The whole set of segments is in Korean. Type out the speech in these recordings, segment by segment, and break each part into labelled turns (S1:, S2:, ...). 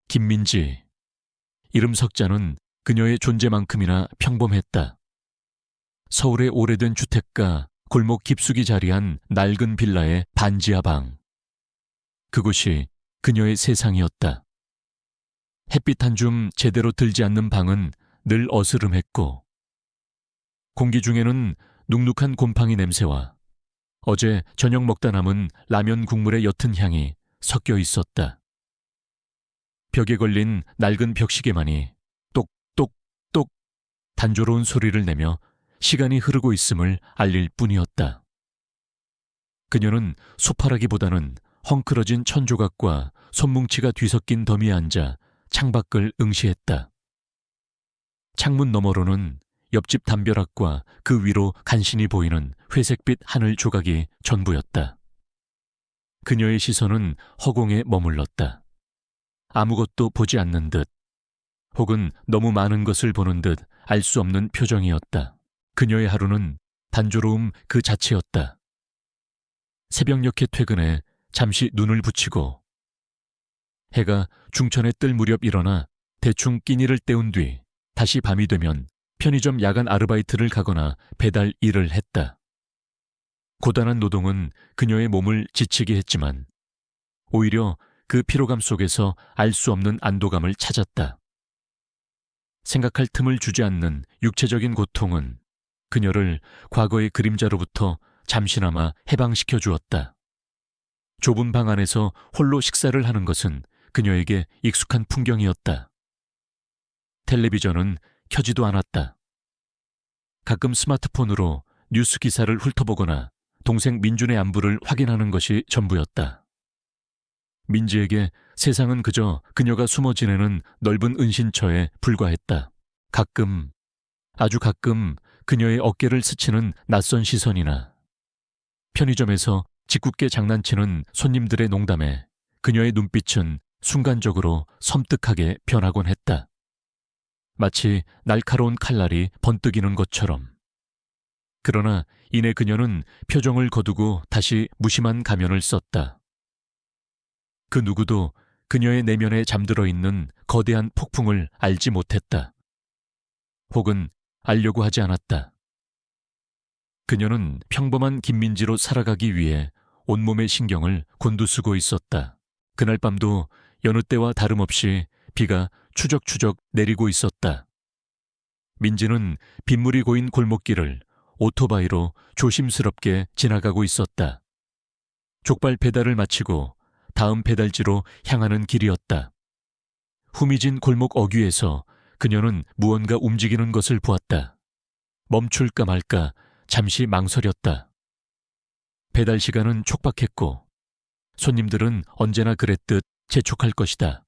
S1: 김민지. 이름 석자는 그녀의 존재만큼이나 평범했다. 서울의 오래된 주택가 골목 깊숙이 자리한 낡은 빌라의 반지하 방. 그곳이 그녀의 세상이었다. 햇빛 한 줌 제대로 들지 않는 방은 늘 어스름했고, 공기 중에는 눅눅한 곰팡이 냄새와 어제 저녁 먹다 남은 라면 국물의 옅은 향이 섞여 있었다. 벽에 걸린 낡은 벽시계만이 똑똑똑 단조로운 소리를 내며 시간이 흐르고 있음을 알릴 뿐이었다. 그녀는 소파라기보다는 헝클어진 천조각과 손뭉치가 뒤섞인 더미에 앉아 창밖을 응시했다. 창문 너머로는 옆집 담벼락과 그 위로 간신히 보이는 회색빛 하늘 조각이 전부였다. 그녀의 시선은 허공에 머물렀다. 아무것도 보지 않는 듯, 혹은 너무 많은 것을 보는 듯 알 수 없는 표정이었다. 그녀의 하루는 단조로움 그 자체였다. 새벽녘에 퇴근해 잠시 눈을 붙이고 해가 중천에 뜰 무렵 일어나 대충 끼니를 때운 뒤 다시 밤이 되면 편의점 야간 아르바이트를 가거나 배달 일을 했다. 고단한 노동은 그녀의 몸을 지치게 했지만 오히려 그 피로감 속에서 알 수 없는 안도감을 찾았다. 생각할 틈을 주지 않는 육체적인 고통은 그녀를 과거의 그림자로부터 잠시나마 해방시켜 주었다. 좁은 방 안에서 홀로 식사를 하는 것은 그녀에게 익숙한 풍경이었다. 텔레비전은 켜지도 않았다. 가끔 스마트폰으로 뉴스 기사를 훑어보거나 동생 민준의 안부를 확인하는 것이 전부였다. 민지에게 세상은 그저 그녀가 숨어 지내는 넓은 은신처에 불과했다. 가끔, 아주 가끔 그녀의 어깨를 스치는 낯선 시선이나 편의점에서 짓궂게 장난치는 손님들의 농담에 그녀의 눈빛은 순간적으로 섬뜩하게 변하곤 했다. 마치 날카로운 칼날이 번뜩이는 것처럼. 그러나 이내 그녀는 표정을 거두고 다시 무심한 가면을 썼다. 그 누구도 그녀의 내면에 잠들어 있는 거대한 폭풍을 알지 못했다. 혹은 알려고 하지 않았다. 그녀는 평범한 김민지로 살아가기 위해 온몸의 신경을 곤두쓰고 있었다. 그날 밤도 여느 때와 다름없이 비가 추적추적 내리고 있었다. 민지는 빗물이 고인 골목길을 오토바이로 조심스럽게 지나가고 있었다. 족발 배달을 마치고 다음 배달지로 향하는 길이었다. 후미진 골목 어귀에서 그녀는 무언가 움직이는 것을 보았다. 멈출까 말까 잠시 망설였다. 배달 시간은 촉박했고 손님들은 언제나 그랬듯 재촉할 것이다.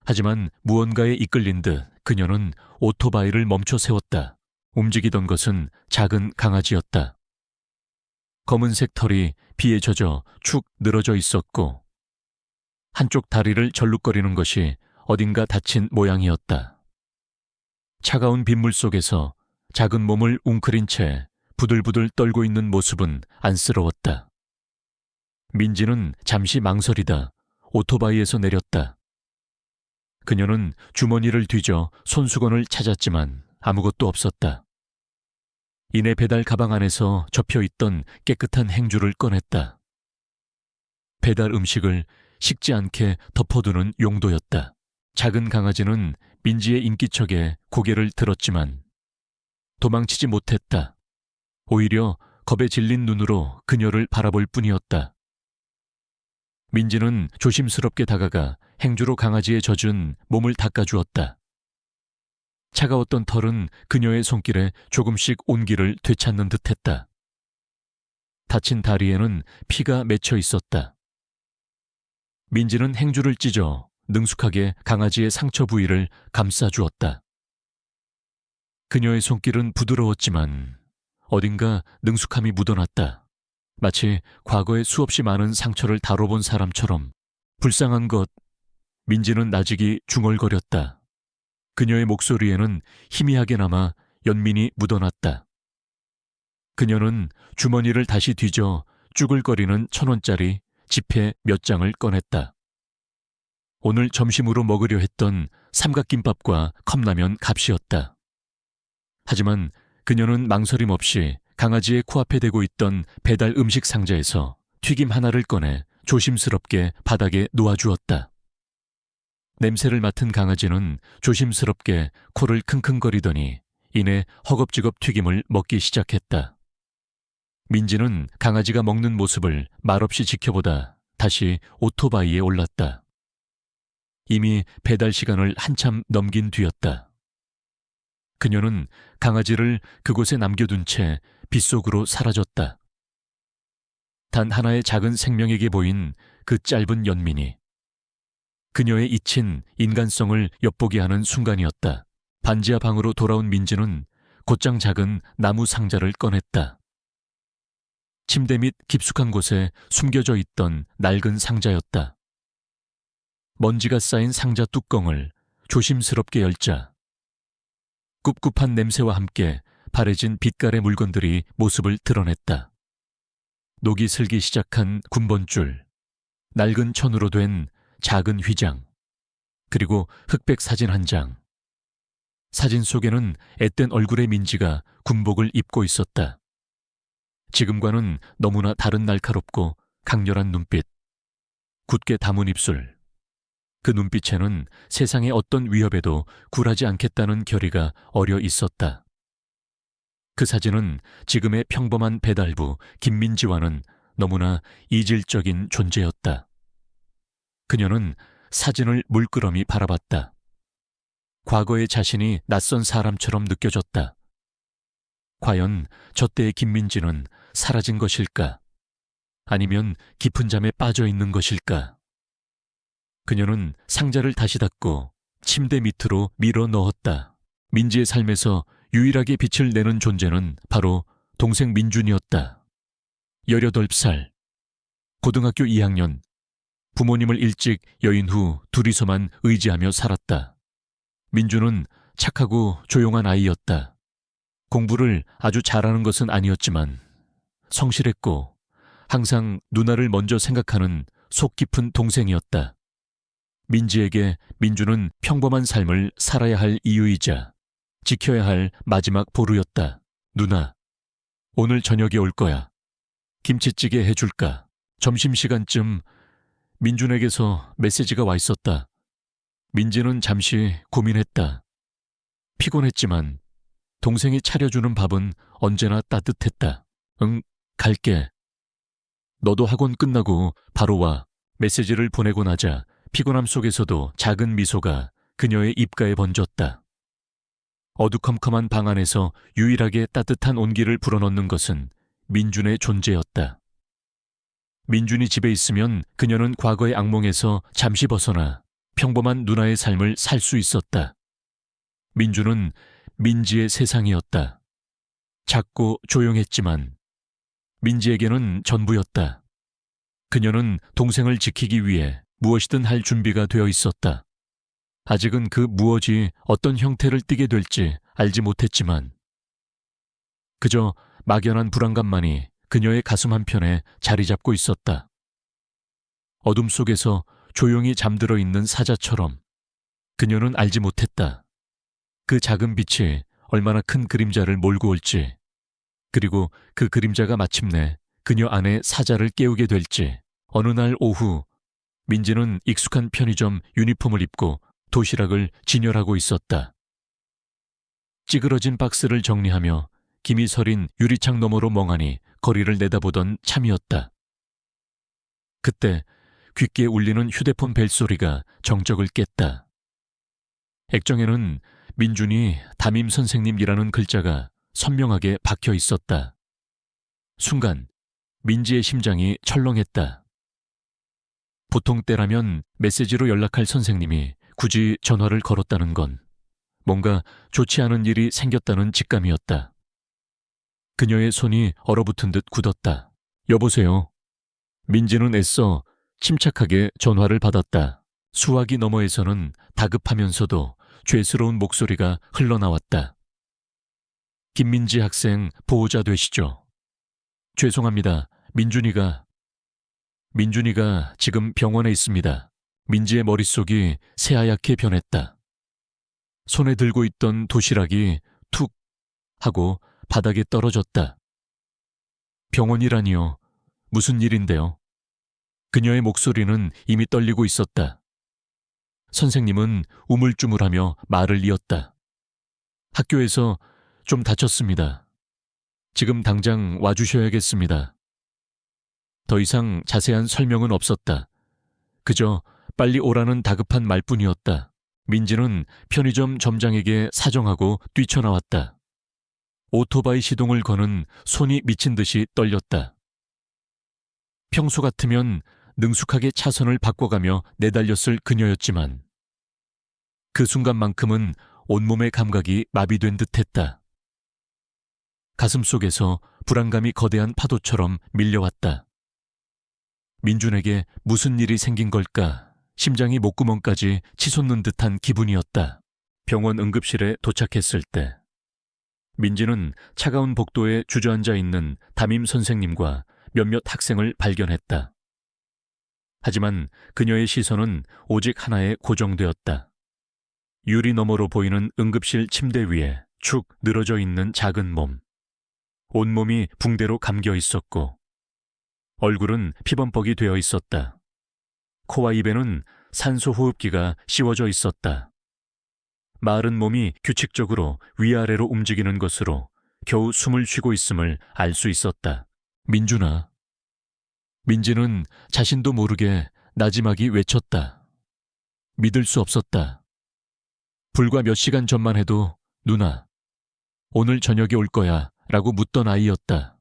S1: 하지만 무언가에 이끌린 듯 그녀는 오토바이를 멈춰 세웠다. 움직이던 것은 작은 강아지였다. 검은색 털이 비에 젖어 축 늘어져 있었고 한쪽 다리를 절룩거리는 것이 어딘가 다친 모양이었다. 차가운 빗물 속에서 작은 몸을 웅크린 채 부들부들 떨고 있는 모습은 안쓰러웠다. 민지는 잠시 망설이다 오토바이에서 내렸다. 그녀는 주머니를 뒤져 손수건을 찾았지만 아무것도 없었다. 이내 배달 가방 안에서 접혀있던 깨끗한 행주를 꺼냈다. 배달 음식을 식지 않게 덮어두는 용도였다. 작은 강아지는 민지의 인기척에 고개를 들었지만 도망치지 못했다. 오히려 겁에 질린 눈으로 그녀를 바라볼 뿐이었다. 민지는 조심스럽게 다가가 행주로 강아지에 젖은 몸을 닦아주었다. 차가웠던 털은 그녀의 손길에 조금씩 온기를 되찾는 듯했다. 다친 다리에는 피가 맺혀 있었다. 민지는 행주를 찢어 능숙하게 강아지의 상처 부위를 감싸주었다. 그녀의 손길은 부드러웠지만 어딘가 능숙함이 묻어났다. 마치 과거에 수없이 많은 상처를 다뤄본 사람처럼. 불쌍한 것. 민지는 나직이 중얼거렸다. 그녀의 목소리에는 희미하게나마 연민이 묻어났다. 그녀는 주머니를 다시 뒤져 쭈글거리는 1,000원짜리 지폐 몇 장을 꺼냈다. 오늘 점심으로 먹으려 했던 삼각김밥과 컵라면 값이었다. 하지만 그녀는 망설임 없이 강아지의 코앞에 대고 있던 배달 음식 상자에서 튀김 하나를 꺼내 조심스럽게 바닥에 놓아주었다. 냄새를 맡은 강아지는 조심스럽게 코를 킁킁거리더니 이내 허겁지겁 튀김을 먹기 시작했다. 민지는 강아지가 먹는 모습을 말없이 지켜보다 다시 오토바이에 올랐다. 이미 배달 시간을 한참 넘긴 뒤였다. 그녀는 강아지를 그곳에 남겨둔 채 빗속으로 사라졌다. 단 하나의 작은 생명에게 보인 그 짧은 연민이 그녀의 잊힌 인간성을 엿보게 하는 순간이었다. 반지하 방으로 돌아온 민지는 곧장 작은 나무 상자를 꺼냈다. 침대 밑 깊숙한 곳에 숨겨져 있던 낡은 상자였다. 먼지가 쌓인 상자 뚜껑을 조심스럽게 열자 꿉꿉한 냄새와 함께 바래진 빛깔의 물건들이 모습을 드러냈다. 녹이 슬기 시작한 군번줄, 낡은 천으로 된 작은 휘장, 그리고 흑백 사진 한 장. 사진 속에는 앳된 얼굴의 민지가 군복을 입고 있었다. 지금과는 너무나 다른 날카롭고 강렬한 눈빛, 굳게 담은 입술. 그 눈빛에는 세상의 어떤 위협에도 굴하지 않겠다는 결의가 어려 있었다. 그 사진은 지금의 평범한 배달부 김민지와는 너무나 이질적인 존재였다. 그녀는 사진을 물끄러미 바라봤다. 과거의 자신이 낯선 사람처럼 느껴졌다. 과연 저 때의 김민지는 사라진 것일까? 아니면 깊은 잠에 빠져 있는 것일까? 그녀는 상자를 다시 닫고 침대 밑으로 밀어 넣었다. 민지의 삶에서 유일하게 빛을 내는 존재는 바로 동생 민준이었다. 18살, 고등학교 2학년, 부모님을 일찍 여인 후 둘이서만 의지하며 살았다. 민준은 착하고 조용한 아이였다. 공부를 아주 잘하는 것은 아니었지만 성실했고 항상 누나를 먼저 생각하는 속 깊은 동생이었다. 민지에게 민준은 평범한 삶을 살아야 할 이유이자 지켜야 할 마지막 보루였다. 누나, 오늘 저녁에 올 거야. 김치찌개 해줄까? 점심시간쯤 민준에게서 메시지가 와 있었다. 민지는 잠시 고민했다. 피곤했지만 동생이 차려주는 밥은 언제나 따뜻했다. 응, 갈게. 너도 학원 끝나고 바로 와. 메시지를 보내고 나자 피곤함 속에서도 작은 미소가 그녀의 입가에 번졌다. 어두컴컴한 방 안에서 유일하게 따뜻한 온기를 불어넣는 것은 민준의 존재였다. 민준이 집에 있으면 그녀는 과거의 악몽에서 잠시 벗어나 평범한 누나의 삶을 살 수 있었다. 민준은 민지의 세상이었다. 작고 조용했지만 민지에게는 전부였다. 그녀는 동생을 지키기 위해 무엇이든 할 준비가 되어 있었다. 아직은 그 무엇이 어떤 형태를 띠게 될지 알지 못했지만 그저 막연한 불안감만이 그녀의 가슴 한편에 자리 잡고 있었다. 어둠 속에서 조용히 잠들어 있는 사자처럼 그녀는 알지 못했다. 그 작은 빛이 얼마나 큰 그림자를 몰고 올지, 그리고 그 그림자가 마침내 그녀 안에 사자를 깨우게 될지. 어느 날 오후 민지는 익숙한 편의점 유니폼을 입고 도시락을 진열하고 있었다. 찌그러진 박스를 정리하며 김이 서린 유리창 너머로 멍하니 거리를 내다보던 참이었다. 그때 귓기에 울리는 휴대폰 벨소리가 정적을 깼다. 액정에는 민준이 담임 선생님이라는 글자가 선명하게 박혀 있었다. 순간 민지의 심장이 철렁했다. 보통 때라면 메시지로 연락할 선생님이 굳이 전화를 걸었다는 건 뭔가 좋지 않은 일이 생겼다는 직감이었다. 그녀의 손이 얼어붙은 듯 굳었다. 여보세요. 민지는 애써 침착하게 전화를 받았다. 수화기 너머에서는 다급하면서도 죄스러운 목소리가 흘러나왔다. 김민지 학생 보호자 되시죠? 죄송합니다. 민준이가 지금 병원에 있습니다. 민지의 머릿속이 새하얗게 변했다. 손에 들고 있던 도시락이 툭 하고 바닥에 떨어졌다. 병원이라니요. 무슨 일인데요? 그녀의 목소리는 이미 떨리고 있었다. 선생님은 우물쭈물하며 말을 이었다. 학교에서 좀 다쳤습니다. 지금 당장 와주셔야겠습니다. 더 이상 자세한 설명은 없었다. 그저 빨리 오라는 다급한 말뿐이었다. 민지는 편의점 점장에게 사정하고 뛰쳐나왔다. 오토바이 시동을 거는 손이 미친 듯이 떨렸다. 평소 같으면 능숙하게 차선을 바꿔가며 내달렸을 그녀였지만 그 순간만큼은 온몸의 감각이 마비된 듯했다. 가슴속에서 불안감이 거대한 파도처럼 밀려왔다. 민준에게 무슨 일이 생긴 걸까? 심장이 목구멍까지 치솟는 듯한 기분이었다. 병원 응급실에 도착했을 때 민지는 차가운 복도에 주저앉아 있는 담임 선생님과 몇몇 학생을 발견했다. 하지만 그녀의 시선은 오직 하나에 고정되었다. 유리 너머로 보이는 응급실 침대 위에 축 늘어져 있는 작은 몸. 온몸이 붕대로 감겨 있었고 얼굴은 피범벅이 되어 있었다. 코와 입에는 산소 호흡기가 씌워져 있었다. 마른 몸이 규칙적으로 위아래로 움직이는 것으로 겨우 숨을 쉬고 있음을 알 수 있었다. 민준아. 민지는 자신도 모르게 나지막이 외쳤다. 믿을 수 없었다. 불과 몇 시간 전만 해도 누나, 오늘 저녁에 올 거야 라고 묻던 아이였다.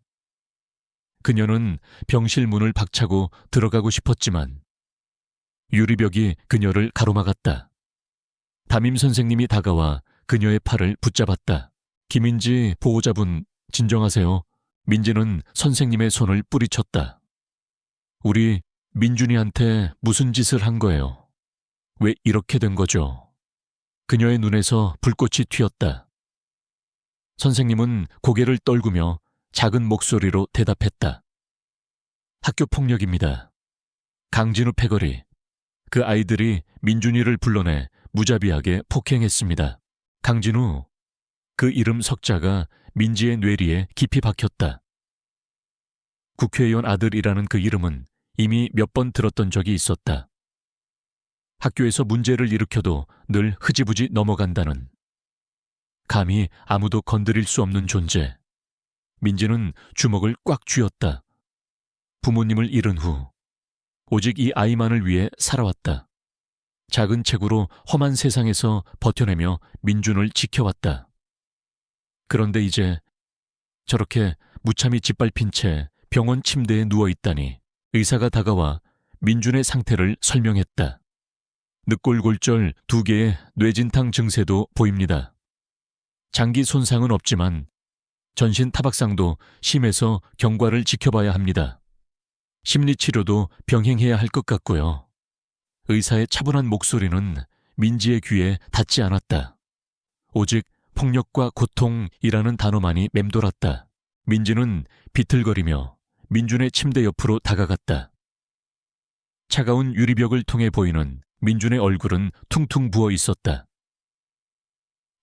S1: 그녀는 병실 문을 박차고 들어가고 싶었지만 유리벽이 그녀를 가로막았다. 담임 선생님이 다가와 그녀의 팔을 붙잡았다. 김인지 보호자분, 진정하세요. 민지는 선생님의 손을 뿌리쳤다. 우리 민준이한테 무슨 짓을 한 거예요? 왜 이렇게 된 거죠? 그녀의 눈에서 불꽃이 튀었다. 선생님은 고개를 떨구며 작은 목소리로 대답했다. 학교폭력입니다. 강진우 패거리. 그 아이들이 민준이를 불러내 무자비하게 폭행했습니다. 강진우. 그 이름 석자가 민지의 뇌리에 깊이 박혔다. 국회의원 아들이라는 그 이름은 이미 몇 번 들었던 적이 있었다. 학교에서 문제를 일으켜도 늘 흐지부지 넘어간다는. 감히 아무도 건드릴 수 없는 존재. 민지는 주먹을 꽉 쥐었다. 부모님을 잃은 후 오직 이 아이만을 위해 살아왔다. 작은 체구로 험한 세상에서 버텨내며 민준을 지켜왔다. 그런데 이제 저렇게 무참히 짓밟힌 채 병원 침대에 누워있다니. 의사가 다가와 민준의 상태를 설명했다. 늑골골절 2개의 뇌진탕 증세도 보입니다. 장기 손상은 없지만 전신 타박상도 심해서 경과를 지켜봐야 합니다. 심리치료도 병행해야 할 것 같고요. 의사의 차분한 목소리는 민지의 귀에 닿지 않았다. 오직 폭력과 고통이라는 단어만이 맴돌았다. 민지는 비틀거리며 민준의 침대 옆으로 다가갔다. 차가운 유리벽을 통해 보이는 민준의 얼굴은 퉁퉁 부어 있었다.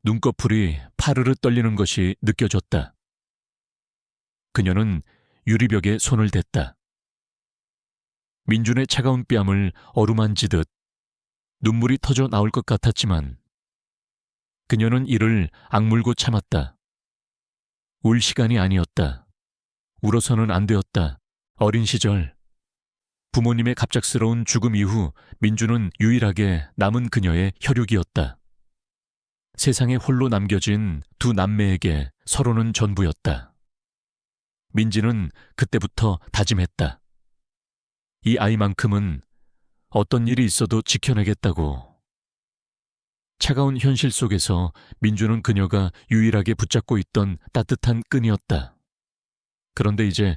S1: 눈꺼풀이 파르르 떨리는 것이 느껴졌다. 그녀는 유리벽에 손을 댔다. 민준의 차가운 뺨을 어루만지듯 눈물이 터져 나올 것 같았지만 그녀는 이를 악물고 참았다. 울 시간이 아니었다. 울어서는 안 되었다. 어린 시절 부모님의 갑작스러운 죽음 이후 민준은 유일하게 남은 그녀의 혈육이었다. 세상에 홀로 남겨진 두 남매에게 서로는 전부였다. 민지는 그때부터 다짐했다. 이 아이만큼은 어떤 일이 있어도 지켜내겠다고. 차가운 현실 속에서 민준은 그녀가 유일하게 붙잡고 있던 따뜻한 끈이었다. 그런데 이제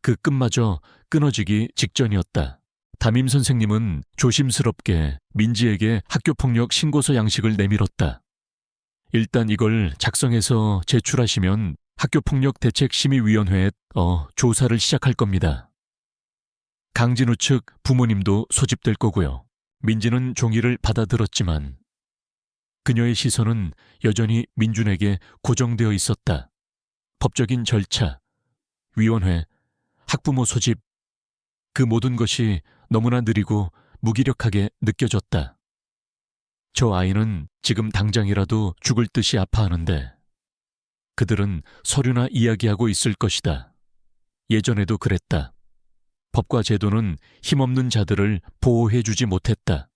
S1: 그 끈마저 끊어지기 직전이었다. 담임 선생님은 조심스럽게 민지에게 학교폭력 신고서 양식을 내밀었다. 일단 이걸 작성해서 제출하시면 학교폭력대책심의위원회에 조사를 시작할 겁니다. 강진우 측 부모님도 소집될 거고요. 민지는 종이를 받아들었지만 그녀의 시선은 여전히 민준에게 고정되어 있었다. 법적인 절차, 위원회, 학부모 소집, 그 모든 것이 너무나 느리고 무기력하게 느껴졌다. 저 아이는 지금 당장이라도 죽을 듯이 아파하는데 그들은 서류나 이야기하고 있을 것이다. 예전에도 그랬다. 법과 제도는 힘없는 자들을 보호해주지 못했다.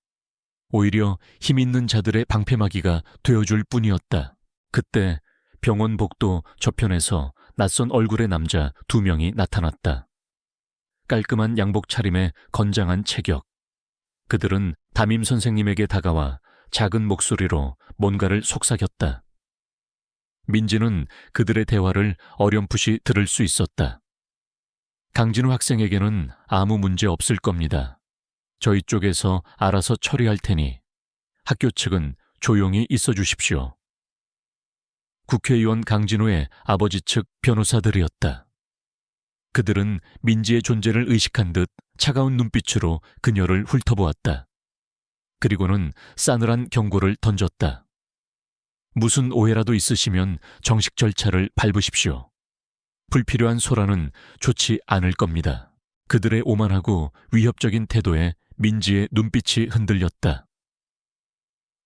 S1: 오히려 힘 있는 자들의 방패막이가 되어줄 뿐이었다. 그때 병원 복도 저편에서 낯선 얼굴의 남자 2명이 나타났다. 깔끔한 양복 차림에 건장한 체격. 그들은 담임 선생님에게 다가와 작은 목소리로 뭔가를 속삭였다. 민지는 그들의 대화를 어렴풋이 들을 수 있었다. 강진우 학생에게는 아무 문제 없을 겁니다. 저희 쪽에서 알아서 처리할 테니 학교 측은 조용히 있어 주십시오. 국회의원 강진우의 아버지 측 변호사들이었다. 그들은 민지의 존재를 의식한 듯 차가운 눈빛으로 그녀를 훑어보았다. 그리고는 싸늘한 경고를 던졌다. 무슨 오해라도 있으시면 정식 절차를 밟으십시오. 불필요한 소란은 좋지 않을 겁니다. 그들의 오만하고 위협적인 태도에 민지의 눈빛이 흔들렸다.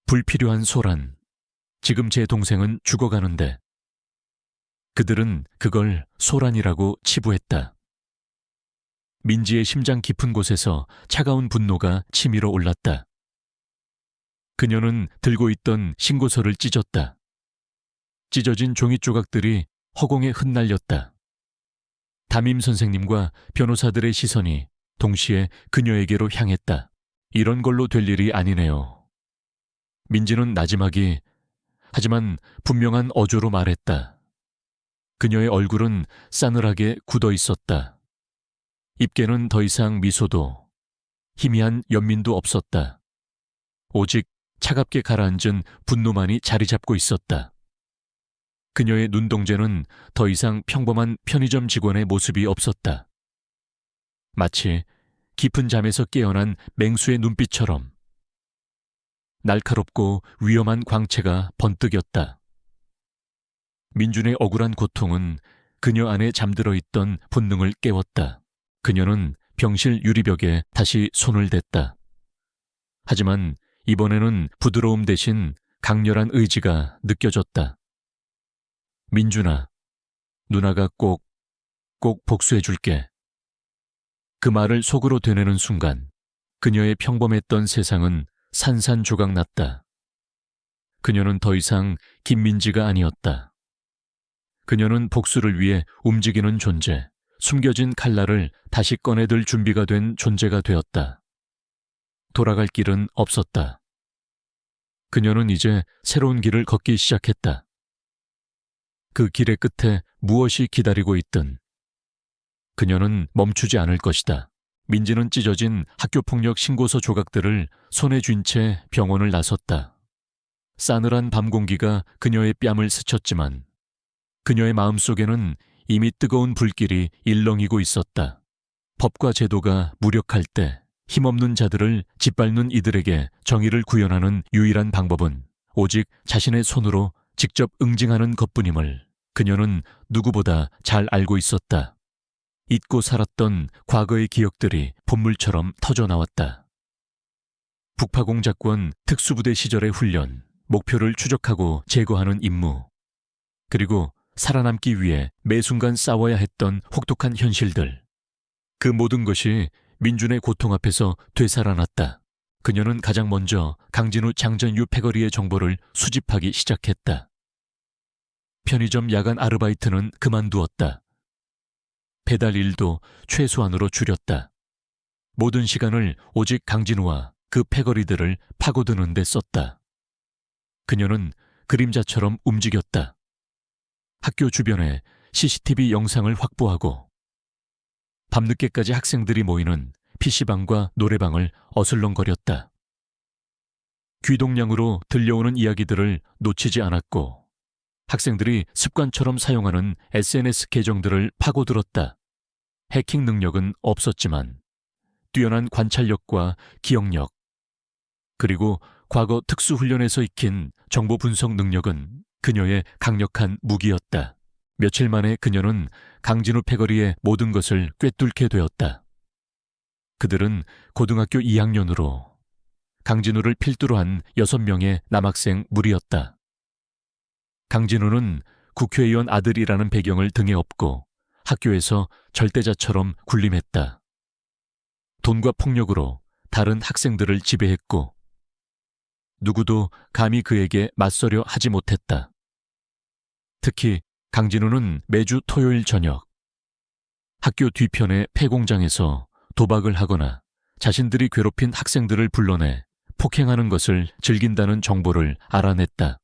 S1: 불필요한 소란. 지금 제 동생은 죽어가는데. 그들은 그걸 소란이라고 치부했다. 민지의 심장 깊은 곳에서 차가운 분노가 치밀어 올랐다. 그녀는 들고 있던 신고서를 찢었다. 찢어진 종이 조각들이 허공에 흩날렸다. 담임 선생님과 변호사들의 시선이 동시에 그녀에게로 향했다. 이런 걸로 될 일이 아니네요. 민지는 나지막이 하지만 분명한 어조로 말했다. 그녀의 얼굴은 싸늘하게 굳어 있었다. 입계는 더 이상 미소도 희미한 연민도 없었다. 오직 차갑게 가라앉은 분노만이 자리 잡고 있었다. 그녀의 눈동자는 더 이상 평범한 편의점 직원의 모습이 없었다. 마치 깊은 잠에서 깨어난 맹수의 눈빛처럼 날카롭고 위험한 광채가 번뜩였다. 민준의 억울한 고통은 그녀 안에 잠들어 있던 본능을 깨웠다. 그녀는 병실 유리벽에 다시 손을 댔다. 하지만 이번에는 부드러움 대신 강렬한 의지가 느껴졌다. 민준아, 누나가 꼭 복수해줄게. 그 말을 속으로 되뇌는 순간 그녀의 평범했던 세상은 산산조각났다. 그녀는 더 이상 김민지가 아니었다. 그녀는 복수를 위해 움직이는 존재, 숨겨진 칼날을 다시 꺼내들 준비가 된 존재가 되었다. 돌아갈 길은 없었다. 그녀는 이제 새로운 길을 걷기 시작했다. 그 길의 끝에 무엇이 기다리고 있든 그녀는 멈추지 않을 것이다. 민지는 찢어진 학교폭력 신고서 조각들을 손에 쥔 채 병원을 나섰다. 싸늘한 밤 공기가 그녀의 뺨을 스쳤지만 그녀의 마음속에는 이미 뜨거운 불길이 일렁이고 있었다. 법과 제도가 무력할 때 힘없는 자들을 짓밟는 이들에게 정의를 구현하는 유일한 방법은 오직 자신의 손으로 직접 응징하는 것뿐임을 그녀는 누구보다 잘 알고 있었다. 잊고 살았던 과거의 기억들이 본물처럼 터져나왔다. 북파공작권 특수부대 시절의 훈련, 목표를 추적하고 제거하는 임무, 그리고 살아남기 위해 매 순간 싸워야 했던 혹독한 현실들. 그 모든 것이 민준의 고통 앞에서 되살아났다. 그녀는 가장 먼저 강진우 장전유 패거리의 정보를 수집하기 시작했다. 편의점 야간 아르바이트는 그만두었다. 배달 일도 최소한으로 줄였다. 모든 시간을 오직 강진우와 그 패거리들을 파고드는 데 썼다. 그녀는 그림자처럼 움직였다. 학교 주변에 CCTV 영상을 확보하고 밤늦게까지 학생들이 모이는 PC방과 노래방을 어슬렁거렸다. 귀동량으로 들려오는 이야기들을 놓치지 않았고 학생들이 습관처럼 사용하는 SNS 계정들을 파고들었다. 해킹 능력은 없었지만 뛰어난 관찰력과 기억력, 그리고 과거 특수훈련에서 익힌 정보 분석 능력은 그녀의 강력한 무기였다. 며칠 만에 그녀는 강진우 패거리의 모든 것을 꿰뚫게 되었다. 그들은 고등학교 2학년으로 강진우를 필두로 한 6명의 남학생 무리였다. 강진우는 국회의원 아들이라는 배경을 등에 업고 학교에서 절대자처럼 군림했다. 돈과 폭력으로 다른 학생들을 지배했고 누구도 감히 그에게 맞서려 하지 못했다. 특히 강진우는 매주 토요일 저녁 학교 뒤편의 폐공장에서 도박을 하거나 자신들이 괴롭힌 학생들을 불러내 폭행하는 것을 즐긴다는 정보를 알아냈다.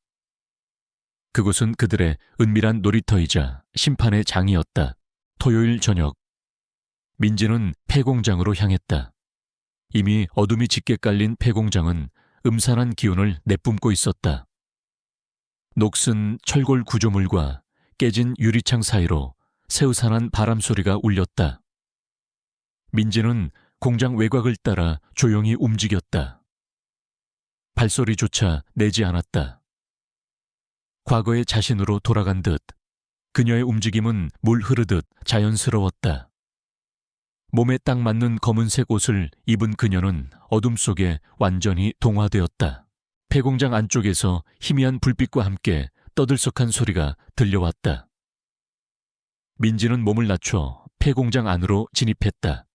S1: 그곳은 그들의 은밀한 놀이터이자 심판의 장이었다. 토요일 저녁, 민지는 폐공장으로 향했다. 이미 어둠이 짙게 깔린 폐공장은 음산한 기운을 내뿜고 있었다. 녹슨 철골 구조물과 깨진 유리창 사이로 새우산한 바람 소리가 울렸다. 민지는 공장 외곽을 따라 조용히 움직였다. 발소리조차 내지 않았다. 과거의 자신으로 돌아간 듯 그녀의 움직임은 물 흐르듯 자연스러웠다. 몸에 딱 맞는 검은색 옷을 입은 그녀는 어둠 속에 완전히 동화되었다. 폐공장 안쪽에서 희미한 불빛과 함께 떠들썩한 소리가 들려왔다. 민지는 몸을 낮춰 폐공장 안으로 진입했다.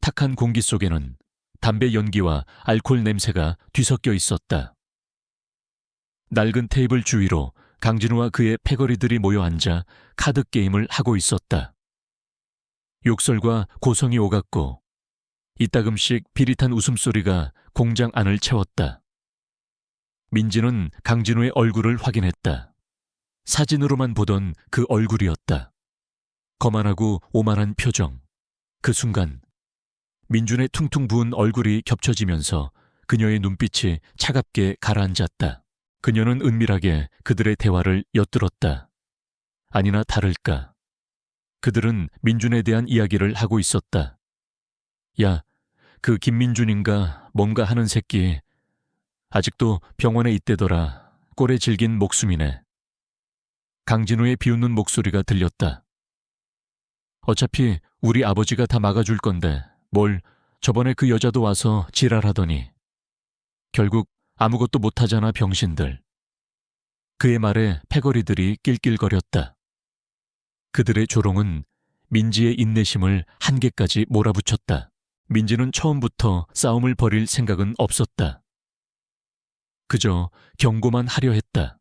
S1: 탁한 공기 속에는 담배 연기와 알코올 냄새가 뒤섞여 있었다. 낡은 테이블 주위로 강진우와 그의 패거리들이 모여 앉아 카드 게임을 하고 있었다. 욕설과 고성이 오갔고 이따금씩 비릿한 웃음소리가 공장 안을 채웠다. 민지는 강진우의 얼굴을 확인했다. 사진으로만 보던 그 얼굴이었다. 거만하고 오만한 표정. 그 순간 민준의 퉁퉁 부은 얼굴이 겹쳐지면서 그녀의 눈빛이 차갑게 가라앉았다. 그녀는 은밀하게 그들의 대화를 엿들었다. 아니나 다를까. 그들은 민준에 대한 이야기를 하고 있었다. 야, 그 김민준인가 뭔가 하는 새끼 아직도 병원에 있대더라. 꼴에 질긴 목숨이네. 강진우의 비웃는 목소리가 들렸다. 어차피 우리 아버지가 다 막아줄 건데 뭘 저번에 그 여자도 와서 지랄하더니 결국 아무것도 못하잖아 병신들. 그의 말에 패거리들이 낄낄거렸다. 그들의 조롱은 민지의 인내심을 한계까지 몰아붙였다. 민지는 처음부터 싸움을 벌일 생각은 없었다. 그저 경고만 하려 했다.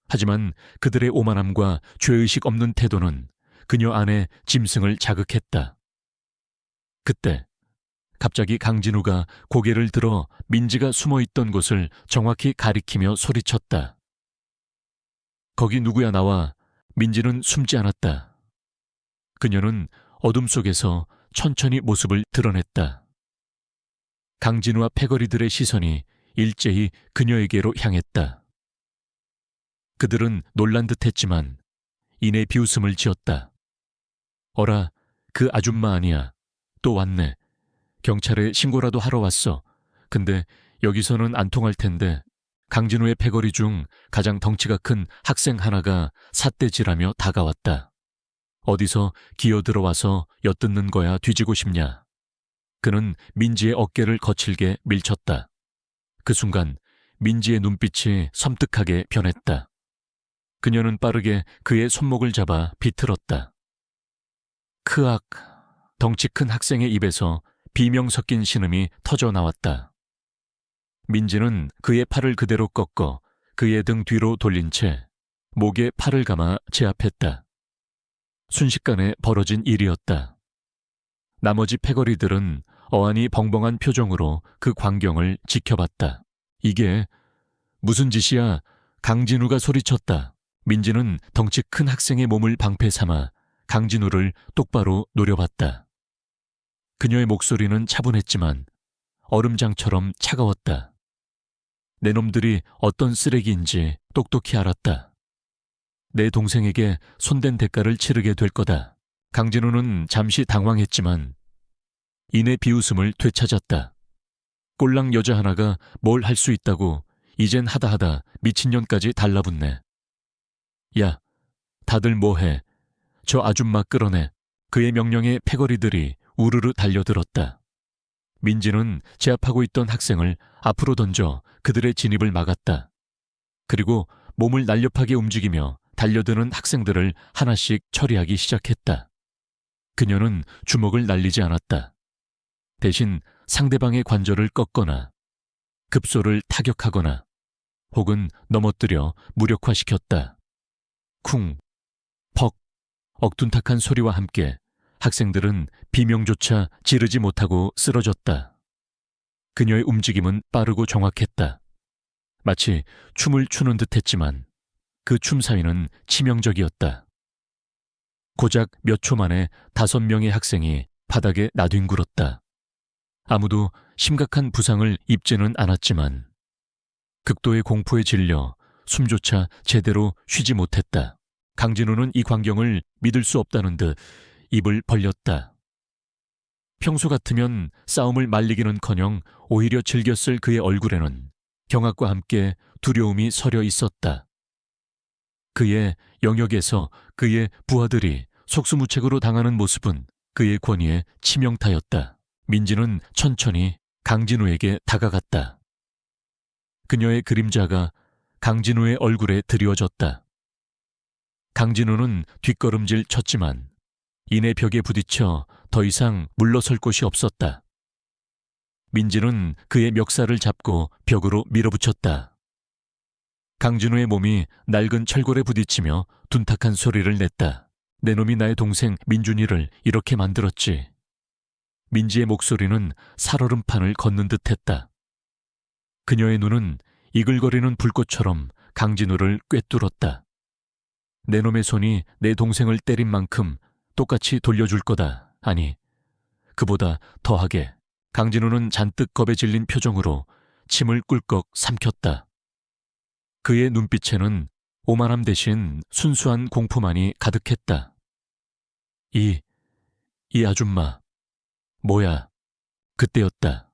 S1: 하지만 그들의 오만함과 죄의식 없는 태도는 그녀 안에 짐승을 자극했다. 그때 갑자기 강진우가 고개를 들어 민지가 숨어있던 곳을 정확히 가리키며 소리쳤다. 거기 누구야 나와. 민지는 숨지 않았다. 그녀는 어둠 속에서 천천히 모습을 드러냈다. 강진우와 패거리들의 시선이 일제히 그녀에게로 향했다. 그들은 놀란 듯했지만 이내 비웃음을 지었다. 어라, 그 아줌마 아니야. 또 왔네. 경찰에 신고라도 하러 왔어. 근데 여기서는 안 통할 텐데. 강진우의 패거리 중 가장 덩치가 큰 학생 하나가 삿대질하며 다가왔다. 어디서 기어들어와서 엿듣는 거야 뒤지고 싶냐. 그는 민지의 어깨를 거칠게 밀쳤다. 그 순간 민지의 눈빛이 섬뜩하게 변했다. 그녀는 빠르게 그의 손목을 잡아 비틀었다. 크악, 덩치 큰 학생의 입에서 비명 섞인 신음이 터져 나왔다. 민지는 그의 팔을 그대로 꺾어 그의 등 뒤로 돌린 채 목에 팔을 감아 제압했다. 순식간에 벌어진 일이었다. 나머지 패거리들은 어안이 벙벙한 표정으로 그 광경을 지켜봤다. 이게 무슨 짓이야? 강진우가 소리쳤다. 민지는 덩치 큰 학생의 몸을 방패 삼아 강진우를 똑바로 노려봤다. 그녀의 목소리는 차분했지만 얼음장처럼 차가웠다. 내 놈들이 어떤 쓰레기인지 똑똑히 알았다. 내 동생에게 손댄 대가를 치르게 될 거다. 강진우는 잠시 당황했지만 이내 비웃음을 되찾았다. 꼴랑 여자 하나가 뭘 할 수 있다고 이젠 하다 미친년까지 달라붙네. 야, 다들 뭐해? 저 아줌마 끌어내. 그의 명령에 패거리들이 우르르 달려들었다. 민지는 제압하고 있던 학생을 앞으로 던져 그들의 진입을 막았다. 그리고 몸을 날렵하게 움직이며 달려드는 학생들을 하나씩 처리하기 시작했다. 그녀는 주먹을 날리지 않았다. 대신 상대방의 관절을 꺾거나 급소를 타격하거나 혹은 넘어뜨려 무력화시켰다. 쿵, 퍽, 억둔탁한 소리와 함께 학생들은 비명조차 지르지 못하고 쓰러졌다. 그녀의 움직임은 빠르고 정확했다. 마치 춤을 추는 듯했지만 그 춤 사위는 치명적이었다. 고작 몇 초 만에 5명의 학생이 바닥에 나뒹굴었다. 아무도 심각한 부상을 입지는 않았지만 극도의 공포에 질려 숨조차 제대로 쉬지 못했다. 강진우는 이 광경을 믿을 수 없다는 듯 입을 벌렸다. 평소 같으면 싸움을 말리기는커녕 오히려 즐겼을 그의 얼굴에는 경악과 함께 두려움이 서려 있었다. 그의 영역에서 그의 부하들이 속수무책으로 당하는 모습은 그의 권위에 치명타였다. 민지는 천천히 강진우에게 다가갔다. 그녀의 그림자가 강진우의 얼굴에 드리워졌다. 강진우는 뒷걸음질 쳤지만 이내 벽에 부딪혀 더 이상 물러설 곳이 없었다. 민지는 그의 멱살을 잡고 벽으로 밀어붙였다. 강진우의 몸이 낡은 철골에 부딪히며 둔탁한 소리를 냈다. 내 놈이 나의 동생 민준이를 이렇게 만들었지. 민지의 목소리는 살얼음판을 걷는 듯했다. 그녀의 눈은 이글거리는 불꽃처럼 강진우를 꿰뚫었다. 내 놈의 손이 내 동생을 때린 만큼 똑같이 돌려줄 거다. 아니, 그보다 더하게. 강진우는 잔뜩 겁에 질린 표정으로 침을 꿀꺽 삼켰다. 그의 눈빛에는 오만함 대신 순수한 공포만이 가득했다. 이 아줌마, 뭐야? 그때였다.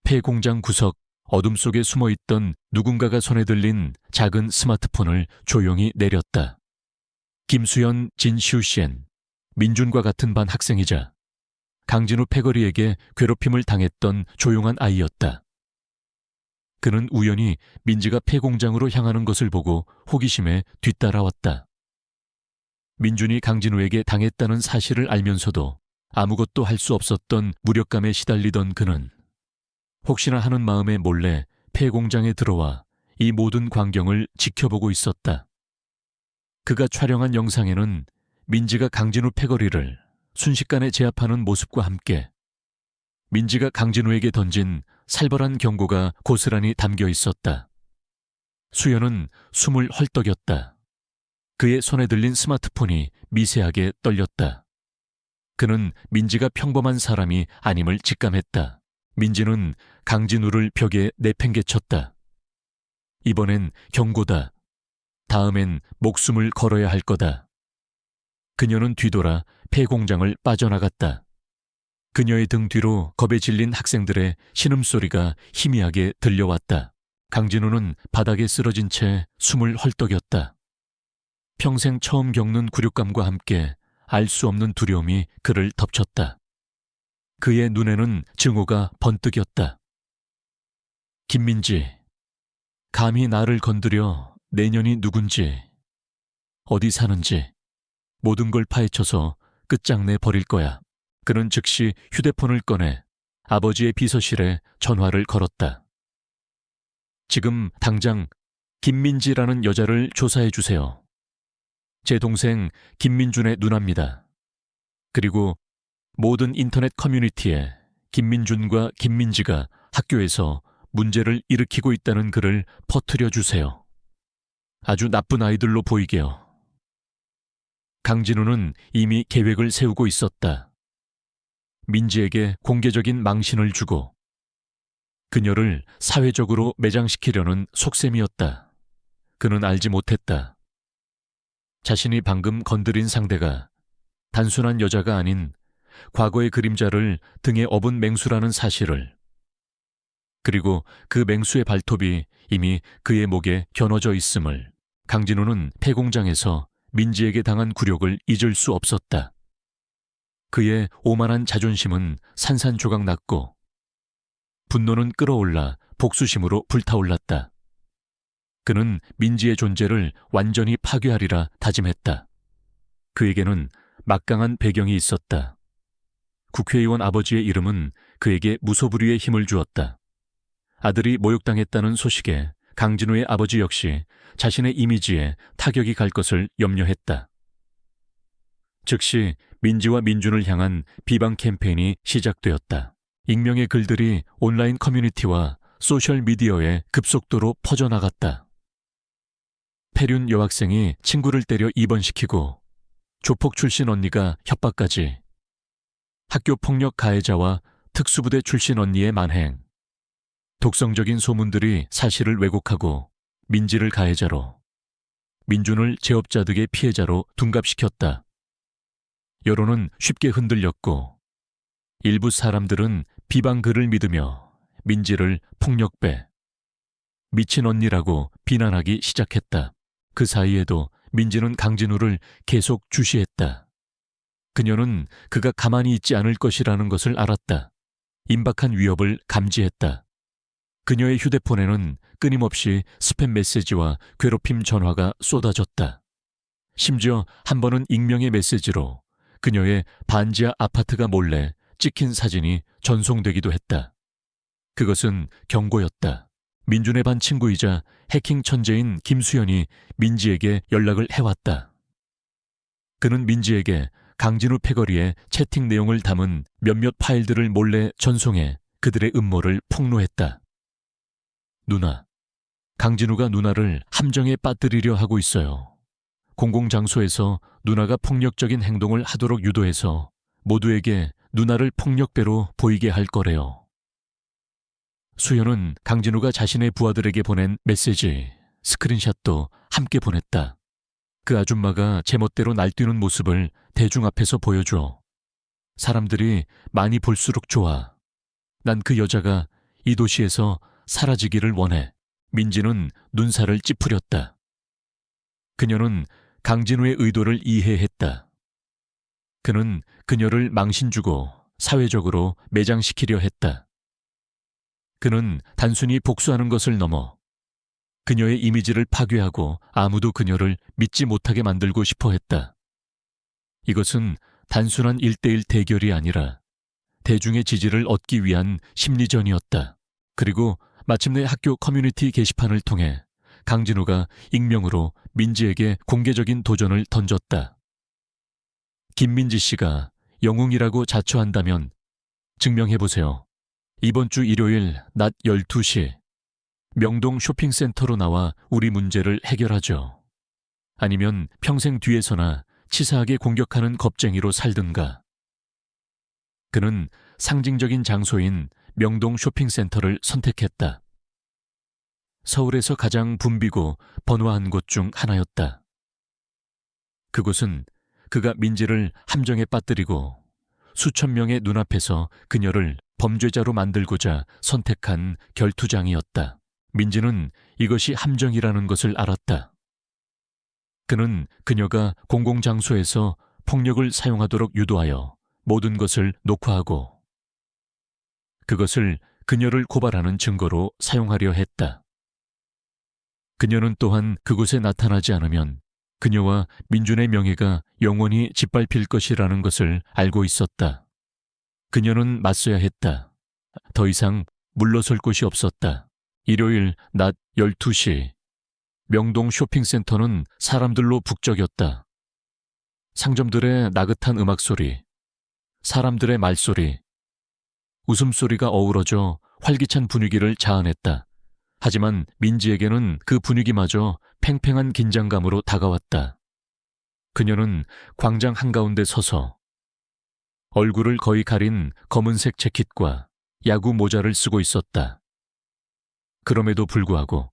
S1: 폐공장 구석 어둠 속에 숨어있던 누군가가 손에 들린 작은 스마트폰을 조용히 내렸다. 김수연 진시우시엔, 민준과 같은 반 학생이자 강진우 패거리에게 괴롭힘을 당했던 조용한 아이였다. 그는 우연히 민지가 폐공장으로 향하는 것을 보고 호기심에 뒤따라왔다. 민준이 강진우에게 당했다는 사실을 알면서도 아무것도 할 수 없었던 무력감에 시달리던 그는 혹시나 하는 마음에 몰래 폐공장에 들어와 이 모든 광경을 지켜보고 있었다. 그가 촬영한 영상에는 민지가 강진우 패거리를 순식간에 제압하는 모습과 함께 민지가 강진우에게 던진 살벌한 경고가 고스란히 담겨 있었다. 수연은 숨을 헐떡였다. 그의 손에 들린 스마트폰이 미세하게 떨렸다. 그는 민지가 평범한 사람이 아님을 직감했다. 민지는 강진우를 벽에 내팽개쳤다. 이번엔 경고다. 다음엔 목숨을 걸어야 할 거다. 그녀는 뒤돌아 폐공장을 빠져나갔다. 그녀의 등 뒤로 겁에 질린 학생들의 신음소리가 희미하게 들려왔다. 강진우는 바닥에 쓰러진 채 숨을 헐떡였다. 평생 처음 겪는 굴욕감과 함께 알 수 없는 두려움이 그를 덮쳤다. 그의 눈에는 증오가 번뜩였다. 김민지, 감히 나를 건드려 내년이 누군지, 어디 사는지 모든 걸 파헤쳐서 끝장내 버릴 거야. 그는 즉시 휴대폰을 꺼내 아버지의 비서실에 전화를 걸었다. 지금 당장 김민지라는 여자를 조사해 주세요. 제 동생 김민준의 누나입니다. 그리고 모든 인터넷 커뮤니티에 김민준과 김민지가 학교에서 문제를 일으키고 있다는 글을 퍼뜨려 주세요. 아주 나쁜 아이들로 보이게요. 강진우는 이미 계획을 세우고 있었다. 민지에게 공개적인 망신을 주고 그녀를 사회적으로 매장시키려는 속셈이었다. 그는 알지 못했다. 자신이 방금 건드린 상대가 단순한 여자가 아닌 과거의 그림자를 등에 업은 맹수라는 사실을. 그리고 그 맹수의 발톱이 이미 그의 목에 겨눠져 있음을 강진우는 폐공장에서 민지에게 당한 굴욕을 잊을 수 없었다. 그의 오만한 자존심은 산산조각 났고 분노는 끓어올라 복수심으로 불타올랐다. 그는 민지의 존재를 완전히 파괴하리라 다짐했다. 그에게는 막강한 배경이 있었다. 국회의원 아버지의 이름은 그에게 무소불위의 힘을 주었다. 아들이 모욕당했다는 소식에 강진우의 아버지 역시 자신의 이미지에 타격이 갈 것을 염려했다. 즉시 민지와 민준을 향한 비방 캠페인이 시작되었다. 익명의 글들이 온라인 커뮤니티와 소셜미디어에 급속도로 퍼져나갔다. 패륜 여학생이 친구를 때려 입원시키고 조폭 출신 언니가 협박까지, 학교 폭력 가해자와 특수부대 출신 언니의 만행, 독성적인 소문들이 사실을 왜곡하고 민지를 가해자로, 민준을 제업자 득의 피해자로 둔갑시켰다. 여론은 쉽게 흔들렸고 일부 사람들은 비방글을 믿으며 민지를 폭력배, 미친 언니라고 비난하기 시작했다. 그 사이에도 민지는 강진우를 계속 주시했다. 그녀는 그가 가만히 있지 않을 것이라는 것을 알았다. 임박한 위협을 감지했다. 그녀의 휴대폰에는 끊임없이 스팸 메시지와 괴롭힘 전화가 쏟아졌다. 심지어 한 번은 익명의 메시지로 그녀의 반지하 아파트가 몰래 찍힌 사진이 전송되기도 했다. 그것은 경고였다. 민준의 반 친구이자 해킹 천재인 김수현이 민지에게 연락을 해왔다. 그는 민지에게 강진우 패거리의 채팅 내용을 담은 몇몇 파일들을 몰래 전송해 그들의 음모를 폭로했다. 누나, 강진우가 누나를 함정에 빠뜨리려 하고 있어요. 공공장소에서 누나가 폭력적인 행동을 하도록 유도해서 모두에게 누나를 폭력배로 보이게 할 거래요. 수연은 강진우가 자신의 부하들에게 보낸 메시지, 스크린샷도 함께 보냈다. 그 아줌마가 제멋대로 날뛰는 모습을 대중 앞에서 보여줘. 사람들이 많이 볼수록 좋아. 난 그 여자가 이 도시에서 사라지기를 원해. 민지는 눈살을 찌푸렸다. 그녀는 강진우의 의도를 이해했다. 그는 그녀를 망신주고 사회적으로 매장시키려 했다. 그는 단순히 복수하는 것을 넘어 그녀의 이미지를 파괴하고 아무도 그녀를 믿지 못하게 만들고 싶어 했다. 이것은 단순한 1대1 대결이 아니라 대중의 지지를 얻기 위한 심리전이었다. 그리고 마침내 학교 커뮤니티 게시판을 통해 강진우가 익명으로 민지에게 공개적인 도전을 던졌다. 김민지 씨가 영웅이라고 자처한다면 증명해보세요. 이번 주 일요일 낮 12시 명동 쇼핑센터로 나와 우리 문제를 해결하죠. 아니면 평생 뒤에서나 치사하게 공격하는 겁쟁이로 살든가. 그는 상징적인 장소인 명동 쇼핑센터를 선택했다. 서울에서 가장 붐비고 번화한 곳 중 하나였다. 그곳은 그가 민지를 함정에 빠뜨리고 수천 명의 눈앞에서 그녀를 범죄자로 만들고자 선택한 결투장이었다. 민지는 이것이 함정이라는 것을 알았다. 그는 그녀가 공공장소에서 폭력을 사용하도록 유도하여 모든 것을 녹화하고 그것을 그녀를 고발하는 증거로 사용하려 했다. 그녀는 또한 그곳에 나타나지 않으면 그녀와 민준의 명예가 영원히 짓밟힐 것이라는 것을 알고 있었다. 그녀는 맞서야 했다. 더 이상 물러설 곳이 없었다. 일요일 낮 12시 명동 쇼핑센터는 사람들로 북적였다. 상점들의 나긋한 음악소리, 사람들의 말소리, 웃음소리가 어우러져 활기찬 분위기를 자아냈다. 하지만 민지에게는 그 분위기마저 팽팽한 긴장감으로 다가왔다. 그녀는 광장 한가운데 서서 얼굴을 거의 가린 검은색 재킷과 야구 모자를 쓰고 있었다. 그럼에도 불구하고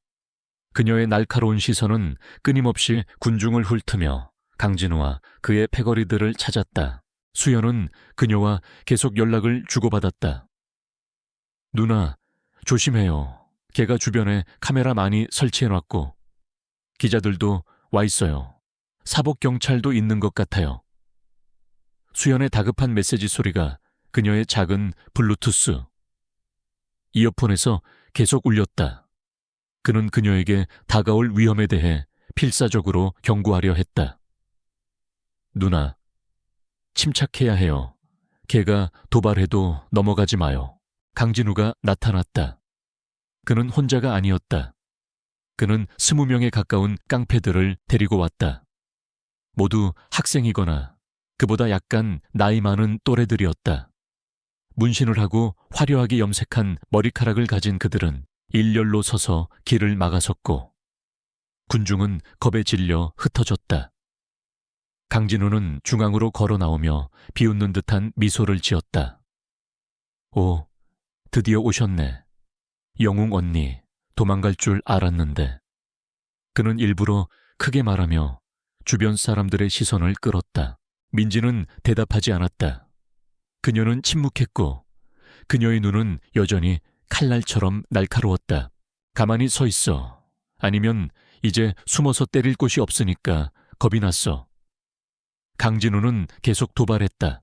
S1: 그녀의 날카로운 시선은 끊임없이 군중을 훑으며 강진우와 그의 패거리들을 찾았다. 수연은 그녀와 계속 연락을 주고받았다. 누나, 조심해요. 걔가 주변에 카메라 많이 설치해놨고 기자들도 와 있어요. 사복경찰도 있는 것 같아요. 수연의 다급한 메시지 소리가 그녀의 작은 블루투스 이어폰에서 계속 울렸다. 그는 그녀에게 다가올 위험에 대해 필사적으로 경고하려 했다. 누나, 침착해야 해요. 걔가 도발해도 넘어가지 마요. 강진우가 나타났다. 그는 혼자가 아니었다. 그는 20명에 가까운 깡패들을 데리고 왔다. 모두 학생이거나 그보다 약간 나이 많은 또래들이었다. 문신을 하고 화려하게 염색한 머리카락을 가진 그들은 일렬로 서서 길을 막아섰고 군중은 겁에 질려 흩어졌다. 강진우는 중앙으로 걸어 나오며 비웃는 듯한 미소를 지었다. 오, 드디어 오셨네. 영웅 언니, 도망갈 줄 알았는데. 그는 일부러 크게 말하며 주변 사람들의 시선을 끌었다. 민지는 대답하지 않았다. 그녀는 침묵했고 그녀의 눈은 여전히 칼날처럼 날카로웠다. 가만히 서 있어. 아니면 이제 숨어서 때릴 곳이 없으니까 겁이 났어. 강진우는 계속 도발했다.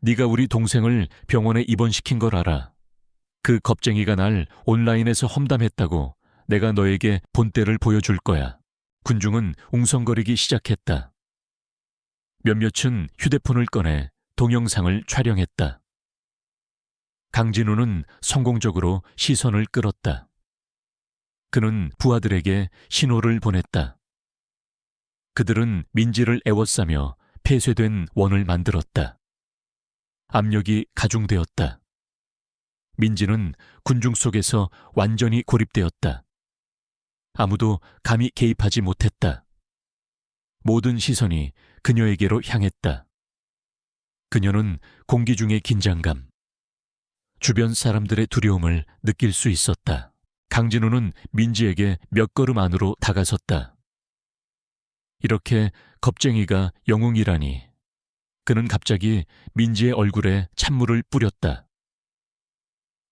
S1: 네가 우리 동생을 병원에 입원시킨 걸 알아. 그 겁쟁이가 날 온라인에서 험담했다고 내가 너에게 본때를 보여줄 거야. 군중은 웅성거리기 시작했다. 몇몇은 휴대폰을 꺼내 동영상을 촬영했다. 강진우는 성공적으로 시선을 끌었다. 그는 부하들에게 신호를 보냈다. 그들은 민지를 애워싸며 폐쇄된 원을 만들었다. 압력이 가중되었다. 민지는 군중 속에서 완전히 고립되었다. 아무도 감히 개입하지 못했다. 모든 시선이 그녀에게로 향했다. 그녀는 공기 중의 긴장감, 주변 사람들의 두려움을 느낄 수 있었다. 강진우는 민지에게 몇 걸음 안으로 다가섰다. 이렇게 겁쟁이가 영웅이라니. 그는 갑자기 민지의 얼굴에 찬물을 뿌렸다.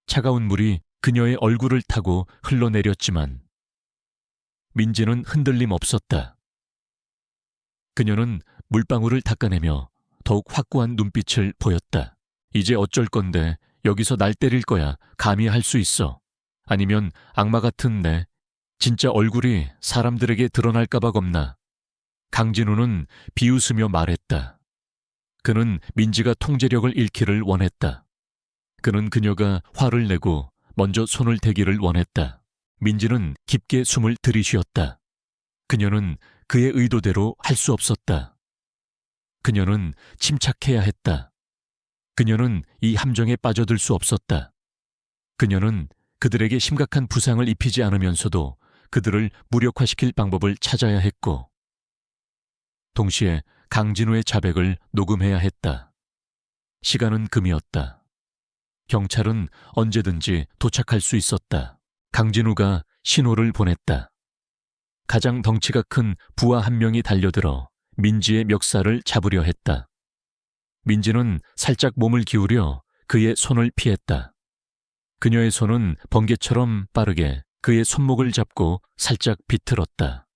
S1: 차가운 물이 그녀의 얼굴을 타고 흘러내렸지만 민지는 흔들림 없었다. 그녀는 물방울을 닦아내며 더욱 확고한 눈빛을 보였다. 이제 어쩔 건데 여기서 날 때릴 거야. 감히 할 수 있어. 아니면 악마 같은 내 진짜 얼굴이 사람들에게 드러날까 봐 겁나. 강진우는 비웃으며 말했다. 그는 민지가 통제력을 잃기를 원했다. 그는 그녀가 화를 내고 먼저 손을 대기를 원했다. 민지는 깊게 숨을 들이쉬었다. 그녀는 그의 의도대로 할 수 없었다. 그녀는 침착해야 했다. 그녀는 이 함정에 빠져들 수 없었다. 그녀는 그들에게 심각한 부상을 입히지 않으면서도 그들을 무력화시킬 방법을 찾아야 했고 동시에 강진우의 자백을 녹음해야 했다. 시간은 금이었다. 경찰은 언제든지 도착할 수 있었다. 강진우가 신호를 보냈다. 가장 덩치가 큰 부하 한 명이 달려들어 민지의 멱살을 잡으려 했다. 민지는 살짝 몸을 기울여 그의 손을 피했다. 그녀의 손은 번개처럼 빠르게 그의 손목을 잡고 살짝 비틀었다.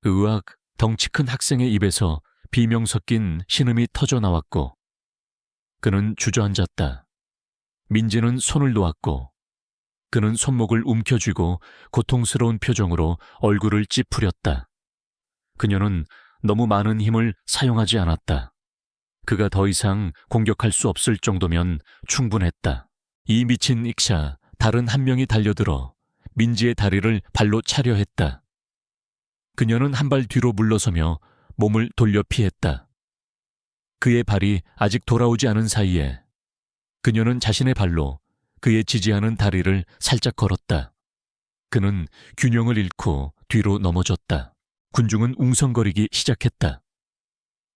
S1: 으악, 덩치 큰 학생의 입에서 비명 섞인 신음이 터져 나왔고 그는 주저앉았다. 민지는 손을 놓았고 그는 손목을 움켜쥐고 고통스러운 표정으로 얼굴을 찌푸렸다. 그녀는 너무 많은 힘을 사용하지 않았다. 그가 더 이상 공격할 수 없을 정도면 충분했다. 이 미친 익샤 다른 한 명이 달려들어 민지의 다리를 발로 차려 했다. 그녀는 한 발 뒤로 물러서며 몸을 돌려 피했다. 그의 발이 아직 돌아오지 않은 사이에 그녀는 자신의 발로 그의 지지하는 다리를 살짝 걸었다. 그는 균형을 잃고 뒤로 넘어졌다. 군중은 웅성거리기 시작했다.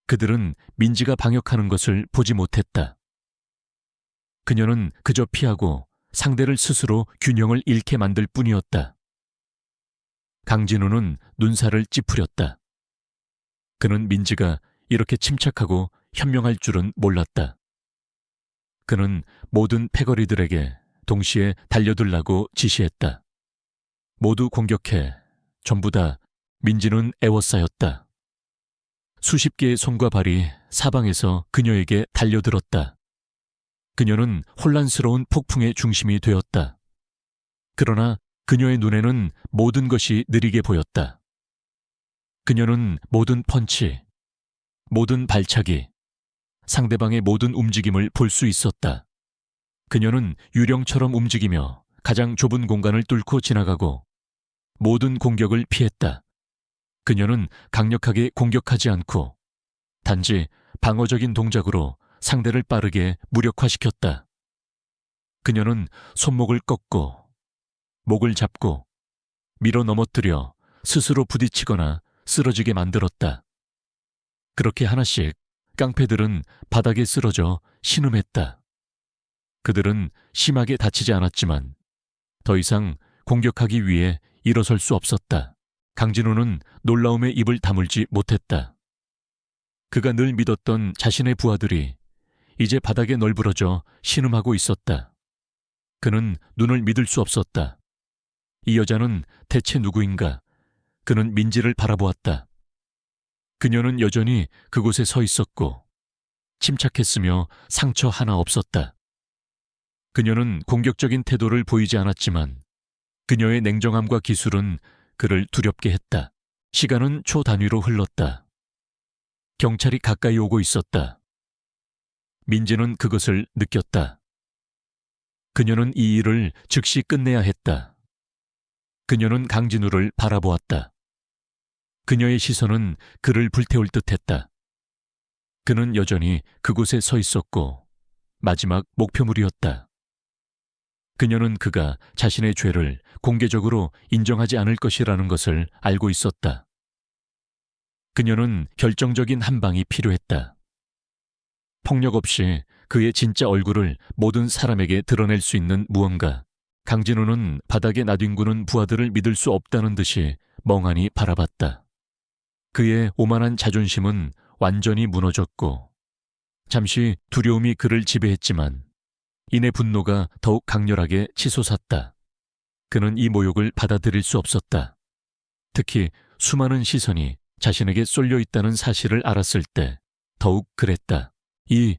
S1: 그들은 민지가 방역하는 것을 보지 못했다. 그녀는 그저 피하고 상대를 스스로 균형을 잃게 만들 뿐이었다. 강진우는 눈살을 찌푸렸다. 그는 민지가 이렇게 침착하고 현명할 줄은 몰랐다. 그는 모든 패거리들에게 동시에 달려들라고 지시했다. 모두 공격해. 전부 다. 민지는 애워싸였다. 수십 개의 손과 발이 사방에서 그녀에게 달려들었다. 그녀는 혼란스러운 폭풍의 중심이 되었다. 그러나 그녀의 눈에는 모든 것이 느리게 보였다. 그녀는 모든 펀치, 모든 발차기, 상대방의 모든 움직임을 볼 수 있었다. 그녀는 유령처럼 움직이며 가장 좁은 공간을 뚫고 지나가고 모든 공격을 피했다. 그녀는 강력하게 공격하지 않고 단지 방어적인 동작으로 상대를 빠르게 무력화시켰다. 그녀는 손목을 꺾고 목을 잡고 밀어 넘어뜨려 스스로 부딪히거나 쓰러지게 만들었다. 그렇게 하나씩 깡패들은 바닥에 쓰러져 신음했다. 그들은 심하게 다치지 않았지만 더 이상 공격하기 위해 일어설 수 없었다. 강진호는 놀라움에 입을 다물지 못했다. 그가 늘 믿었던 자신의 부하들이 이제 바닥에 널브러져 신음하고 있었다. 그는 눈을 믿을 수 없었다. 이 여자는 대체 누구인가? 그는 민지를 바라보았다. 그녀는 여전히 그곳에 서 있었고 침착했으며 상처 하나 없었다. 그녀는 공격적인 태도를 보이지 않았지만 그녀의 냉정함과 기술은 그를 두렵게 했다. 시간은 초 단위로 흘렀다. 경찰이 가까이 오고 있었다. 민지는 그것을 느꼈다. 그녀는 이 일을 즉시 끝내야 했다. 그녀는 강진우를 바라보았다. 그녀의 시선은 그를 불태울 듯했다. 그는 여전히 그곳에 서 있었고 마지막 목표물이었다. 그녀는 그가 자신의 죄를 공개적으로 인정하지 않을 것이라는 것을 알고 있었다. 그녀는 결정적인 한 방이 필요했다. 폭력 없이 그의 진짜 얼굴을 모든 사람에게 드러낼 수 있는 무언가. 강진우는 바닥에 나뒹구는 부하들을 믿을 수 없다는 듯이 멍하니 바라봤다. 그의 오만한 자존심은 완전히 무너졌고 잠시 두려움이 그를 지배했지만 이내 분노가 더욱 강렬하게 치솟았다. 그는 이 모욕을 받아들일 수 없었다. 특히 수많은 시선이 자신에게 쏠려 있다는 사실을 알았을 때 더욱 그랬다. 이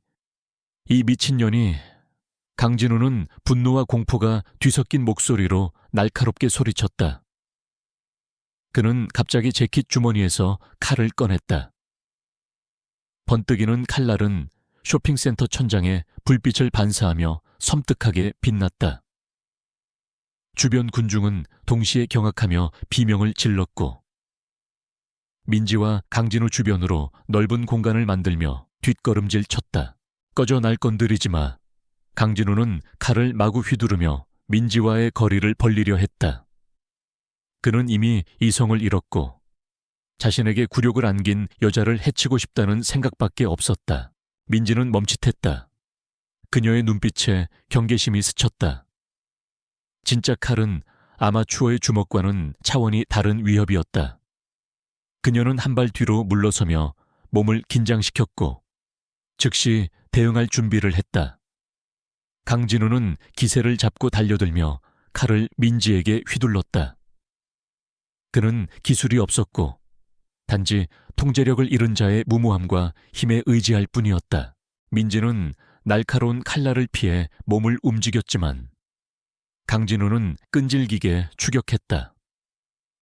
S1: 미친년이. 강진우는 분노와 공포가 뒤섞인 목소리로 날카롭게 소리쳤다. 그는 갑자기 재킷 주머니에서 칼을 꺼냈다. 번뜩이는 칼날은 쇼핑센터 천장에 불빛을 반사하며 섬뜩하게 빛났다. 주변 군중은 동시에 경악하며 비명을 질렀고 민지와 강진우 주변으로 넓은 공간을 만들며 뒷걸음질 쳤다. 꺼져 날 건드리지 마. 강진우는 칼을 마구 휘두르며 민지와의 거리를 벌리려 했다. 그는 이미 이성을 잃었고 자신에게 굴욕을 안긴 여자를 해치고 싶다는 생각밖에 없었다. 민지는 멈칫했다. 그녀의 눈빛에 경계심이 스쳤다. 진짜 칼은 아마추어의 주먹과는 차원이 다른 위협이었다. 그녀는 한 발 뒤로 물러서며 몸을 긴장시켰고 즉시 대응할 준비를 했다. 강진우는 기세를 잡고 달려들며 칼을 민지에게 휘둘렀다. 그는 기술이 없었고 단지 통제력을 잃은 자의 무모함과 힘에 의지할 뿐이었다. 민지는 날카로운 칼날을 피해 몸을 움직였지만 강진우는 끈질기게 추격했다.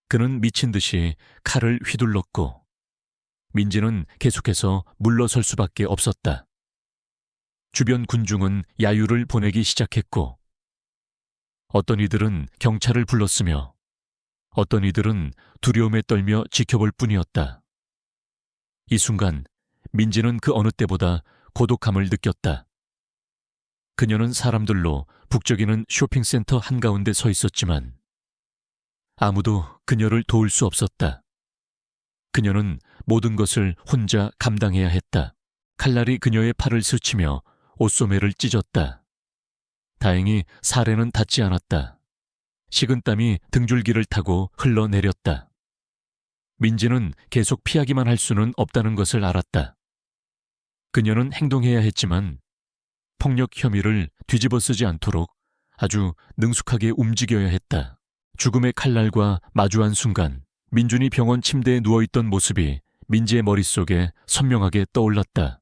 S1: 그는 미친 듯이 칼을 휘둘렀고 민지는 계속해서 물러설 수밖에 없었다. 주변 군중은 야유를 보내기 시작했고 어떤 이들은 경찰을 불렀으며 어떤 이들은 두려움에 떨며 지켜볼 뿐이었다. 이 순간 민지는 그 어느 때보다 고독함을 느꼈다. 그녀는 사람들로 북적이는 쇼핑센터 한가운데 서 있었지만 아무도 그녀를 도울 수 없었다. 그녀는 모든 것을 혼자 감당해야 했다. 칼날이 그녀의 팔을 스치며 옷소매를 찢었다. 다행히 살에는 닿지 않았다. 식은땀이 등줄기를 타고 흘러내렸다. 민지는 계속 피하기만 할 수는 없다는 것을 알았다. 그녀는 행동해야 했지만 폭력 혐의를 뒤집어 쓰지 않도록 아주 능숙하게 움직여야 했다. 죽음의 칼날과 마주한 순간 민준이 병원 침대에 누워있던 모습이 민지의 머릿속에 선명하게 떠올랐다.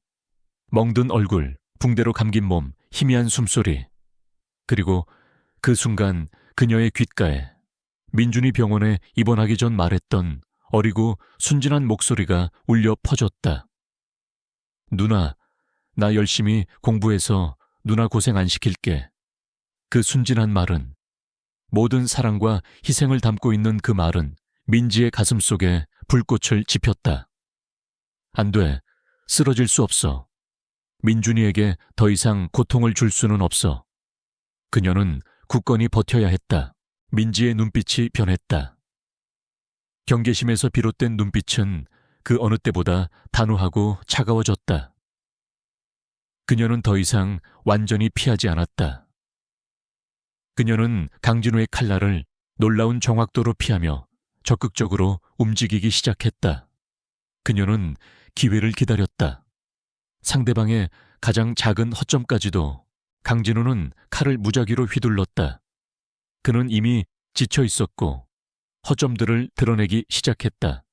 S1: 멍든 얼굴, 붕대로 감긴 몸, 희미한 숨소리. 그리고 그 순간 그녀의 귓가에 민준이 병원에 입원하기 전 말했던 어리고 순진한 목소리가 울려 퍼졌다. 누나, 나 열심히 공부해서 누나 고생 안 시킬게. 그 순진한 말은, 모든 사랑과 희생을 담고 있는 그 말은 민지의 가슴 속에 불꽃을 지폈다. 안 돼. 쓰러질 수 없어. 민준이에게 더 이상 고통을 줄 수는 없어. 그녀는 굳건히 버텨야 했다. 민지의 눈빛이 변했다. 경계심에서 비롯된 눈빛은 그 어느 때보다 단호하고 차가워졌다. 그녀는 더 이상 완전히 피하지 않았다. 그녀는 강진우의 칼날을 놀라운 정확도로 피하며 적극적으로 움직이기 시작했다. 그녀는 기회를 기다렸다. 상대방의 가장 작은 허점까지도 강진우는 칼을 무작위로 휘둘렀다. 그는 이미 지쳐 있었고 허점들을 드러내기 시작했다.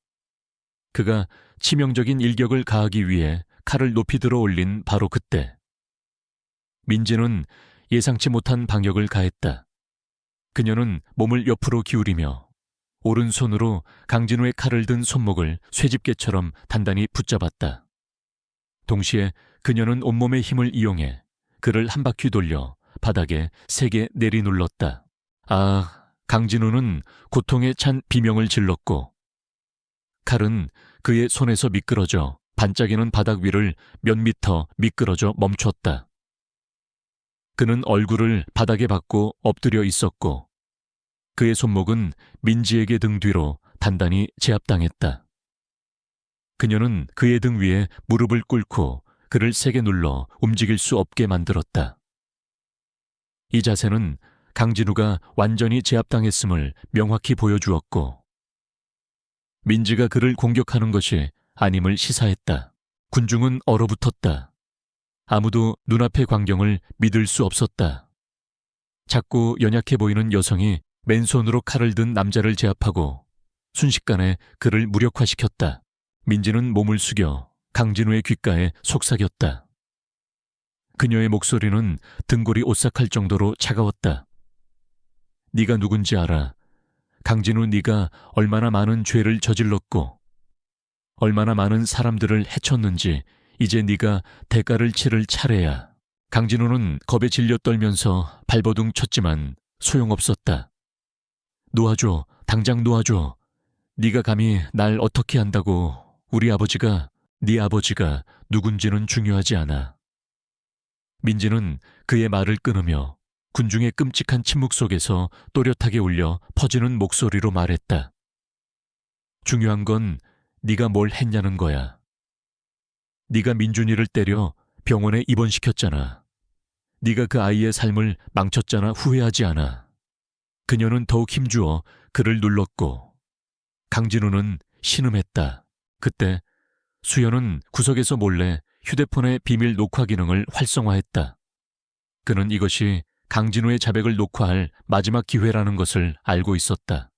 S1: 그가 치명적인 일격을 가하기 위해 칼을 높이 들어 올린 바로 그때 민지는 예상치 못한 방역을 가했다. 그녀는 몸을 옆으로 기울이며 오른손으로 강진우의 칼을 든 손목을 쇠집게처럼 단단히 붙잡았다. 동시에 그녀는 온몸의 힘을 이용해 그를 한 바퀴 돌려 바닥에 세게 내리눌렀다. 아, 강진우는 고통에 찬 비명을 질렀고 칼은 그의 손에서 미끄러져 반짝이는 바닥 위를 몇 미터 미끄러져 멈췄다. 그는 얼굴을 바닥에 박고 엎드려 있었고 그의 손목은 민지에게 등 뒤로 단단히 제압당했다. 그녀는 그의 등 위에 무릎을 꿇고 그를 세게 눌러 움직일 수 없게 만들었다. 이 자세는 강진우가 완전히 제압당했음을 명확히 보여주었고 민지가 그를 공격하는 것이 아님을 시사했다. 군중은 얼어붙었다. 아무도 눈앞의 광경을 믿을 수 없었다. 작고 연약해 보이는 여성이 맨손으로 칼을 든 남자를 제압하고 순식간에 그를 무력화시켰다. 민지는 몸을 숙여 강진우의 귓가에 속삭였다. 그녀의 목소리는 등골이 오싹할 정도로 차가웠다. 네가 누군지 알아. 강진우, 네가 얼마나 많은 죄를 저질렀고 얼마나 많은 사람들을 해쳤는지 이제 네가 대가를 치를 차례야. 강진우는 겁에 질려 떨면서 발버둥 쳤지만 소용없었다. 놓아줘. 당장 놓아줘. 네가 감히 날 어떻게 한다고. 우리 아버지가, 네 아버지가 누군지는 중요하지 않아. 민지는 그의 말을 끊으며 군중의 끔찍한 침묵 속에서 또렷하게 울려 퍼지는 목소리로 말했다. 중요한 건 네가 뭘 했냐는 거야. 네가 민준이를 때려 병원에 입원시켰잖아. 네가 그 아이의 삶을 망쳤잖아. 후회하지 않아. 그녀는 더욱 힘주어 그를 눌렀고 강진우는 신음했다. 그때 수연은 구석에서 몰래 휴대폰의 비밀 녹화 기능을 활성화했다. 그는 이것이 강진우의 자백을 녹화할 마지막 기회라는 것을 알고 있었다.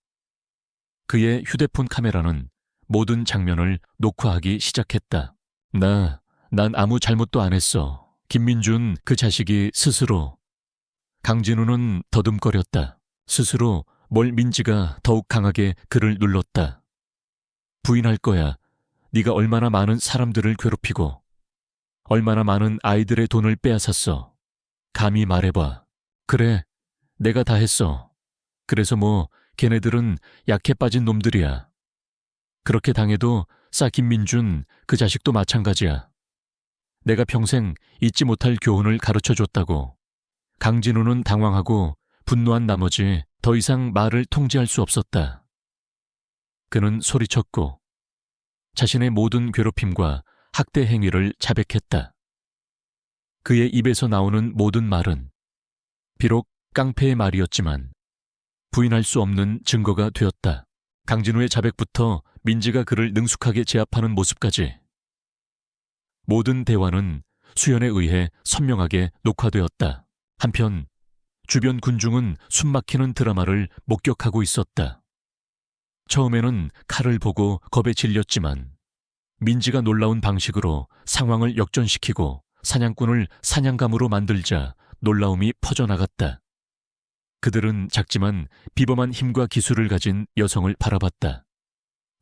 S1: 그의 휴대폰 카메라는 모든 장면을 녹화하기 시작했다. 난 아무 잘못도 안 했어. 김민준 그 자식이 스스로. 강진우는 더듬거렸다. 스스로 뭘 민지가 더욱 강하게 그를 눌렀다. 부인할 거야. 네가 얼마나 많은 사람들을 괴롭히고 얼마나 많은 아이들의 돈을 빼앗았어. 감히 말해봐. 그래, 내가 다 했어. 그래서 뭐 걔네들은 약해 빠진 놈들이야. 그렇게 당해도 싸 김민준 그 자식도 마찬가지야. 내가 평생 잊지 못할 교훈을 가르쳐줬다고. 강진우는 당황하고 분노한 나머지 더 이상 말을 통제할 수 없었다. 그는 소리쳤고 자신의 모든 괴롭힘과 학대 행위를 자백했다. 그의 입에서 나오는 모든 말은 비록 깡패의 말이었지만 부인할 수 없는 증거가 되었다. 강진우의 자백부터 민지가 그를 능숙하게 제압하는 모습까지 모든 대화는 수연에 의해 선명하게 녹화되었다. 한편 주변 군중은 숨막히는 드라마를 목격하고 있었다. 처음에는 칼을 보고 겁에 질렸지만 민지가 놀라운 방식으로 상황을 역전시키고 사냥꾼을 사냥감으로 만들자 놀라움이 퍼져나갔다. 그들은 작지만 비범한 힘과 기술을 가진 여성을 바라봤다.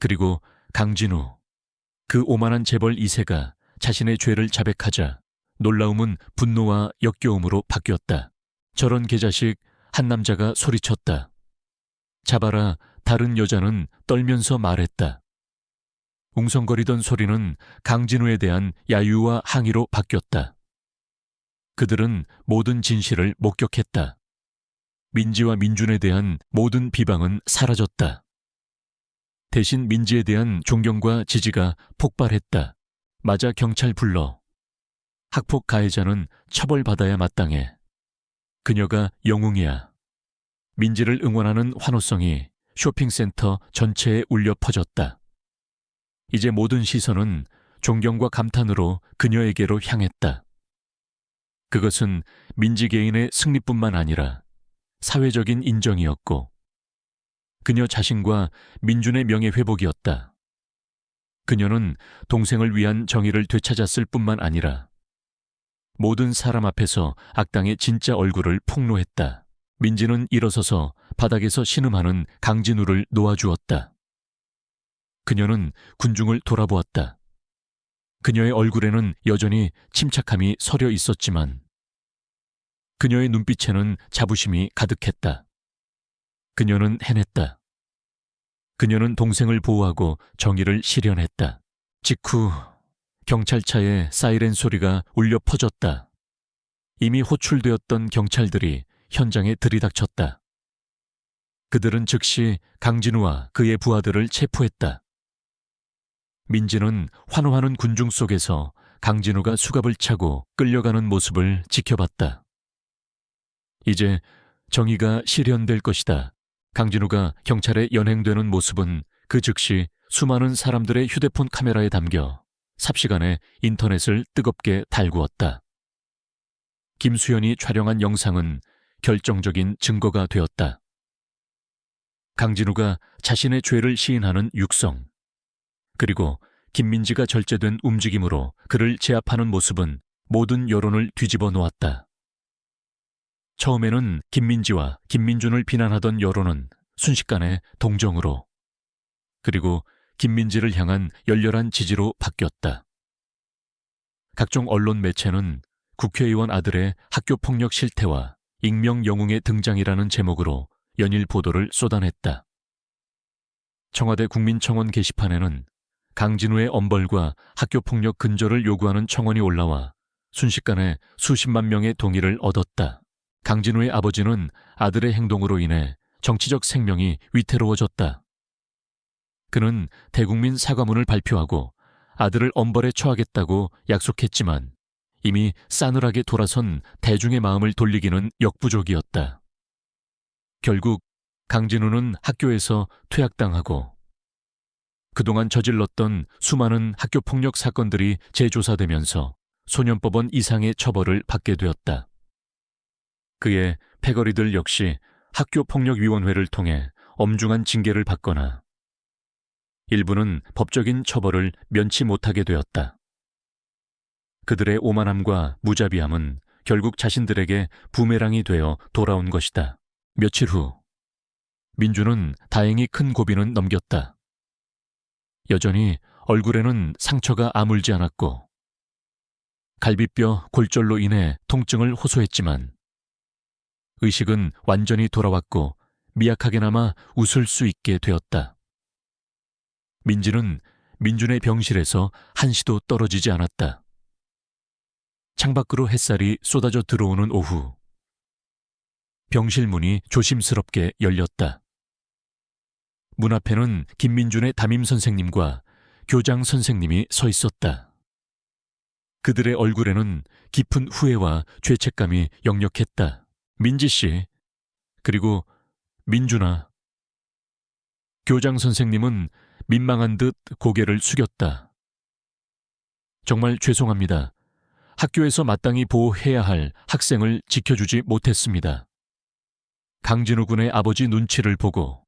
S1: 그리고 강진우, 그 오만한 재벌 2세가 자신의 죄를 자백하자 놀라움은 분노와 역겨움으로 바뀌었다. 저런 개자식, 한 남자가 소리쳤다. 잡아라. 다른 여자는 떨면서 말했다. 웅성거리던 소리는 강진우에 대한 야유와 항의로 바뀌었다. 그들은 모든 진실을 목격했다. 민지와 민준에 대한 모든 비방은 사라졌다. 대신 민지에 대한 존경과 지지가 폭발했다. 맞아, 경찰 불러. 학폭 가해자는 처벌받아야 마땅해. 그녀가 영웅이야. 민지를 응원하는 환호성이 쇼핑센터 전체에 울려 퍼졌다. 이제 모든 시선은 존경과 감탄으로 그녀에게로 향했다. 그것은 민지 개인의 승리뿐만 아니라 사회적인 인정이었고 그녀 자신과 민준의 명예회복이었다. 그녀는 동생을 위한 정의를 되찾았을 뿐만 아니라 모든 사람 앞에서 악당의 진짜 얼굴을 폭로했다. 민지는 일어서서 바닥에서 신음하는 강진우를 놓아주었다. 그녀는 군중을 돌아보았다. 그녀의 얼굴에는 여전히 침착함이 서려 있었지만 그녀의 눈빛에는 자부심이 가득했다. 그녀는 해냈다. 그녀는 동생을 보호하고 정의를 실현했다. 직후 경찰차에 사이렌 소리가 울려 퍼졌다. 이미 호출되었던 경찰들이 현장에 들이닥쳤다. 그들은 즉시 강진우와 그의 부하들을 체포했다. 민지는 환호하는 군중 속에서 강진우가 수갑을 차고 끌려가는 모습을 지켜봤다. 이제 정의가 실현될 것이다. 강진우가 경찰에 연행되는 모습은 그 즉시 수많은 사람들의 휴대폰 카메라에 담겨 삽시간에 인터넷을 뜨겁게 달구었다. 김수현이 촬영한 영상은 결정적인 증거가 되었다. 강진우가 자신의 죄를 시인하는 육성, 그리고 김민지가 절제된 움직임으로 그를 제압하는 모습은 모든 여론을 뒤집어 놓았다. 처음에는 김민지와 김민준을 비난하던 여론은 순식간에 동정으로, 그리고 김민지를 향한 열렬한 지지로 바뀌었다. 각종 언론 매체는 국회의원 아들의 학교폭력 실태와 익명 영웅의 등장이라는 제목으로 연일 보도를 쏟아냈다. 청와대 국민청원 게시판에는 강진우의 엄벌과 학교폭력 근절을 요구하는 청원이 올라와 순식간에 수십만 명의 동의를 얻었다. 강진우의 아버지는 아들의 행동으로 인해 정치적 생명이 위태로워졌다. 그는 대국민 사과문을 발표하고 아들을 엄벌에 처하겠다고 약속했지만 이미 싸늘하게 돌아선 대중의 마음을 돌리기는 역부족이었다. 결국 강진우는 학교에서 퇴학당하고 그동안 저질렀던 수많은 학교폭력 사건들이 재조사되면서 소년법원 이상의 처벌을 받게 되었다. 그의 패거리들 역시 학교폭력위원회를 통해 엄중한 징계를 받거나 일부는 법적인 처벌을 면치 못하게 되었다. 그들의 오만함과 무자비함은 결국 자신들에게 부메랑이 되어 돌아온 것이다. 며칠 후 민주는 다행히 큰 고비는 넘겼다. 여전히 얼굴에는 상처가 아물지 않았고 갈비뼈 골절로 인해 통증을 호소했지만 의식은 완전히 돌아왔고 미약하게나마 웃을 수 있게 되었다. 민지는 민준의 병실에서 한시도 떨어지지 않았다. 창밖으로 햇살이 쏟아져 들어오는 오후 병실 문이 조심스럽게 열렸다. 문 앞에는 김민준의 담임 선생님과 교장 선생님이 서 있었다. 그들의 얼굴에는 깊은 후회와 죄책감이 역력했다. 민지 씨, 그리고 민준아. 교장 선생님은 민망한 듯 고개를 숙였다. 정말 죄송합니다. 학교에서 마땅히 보호해야 할 학생을 지켜주지 못했습니다. 강진우 군의 아버지 눈치를 보고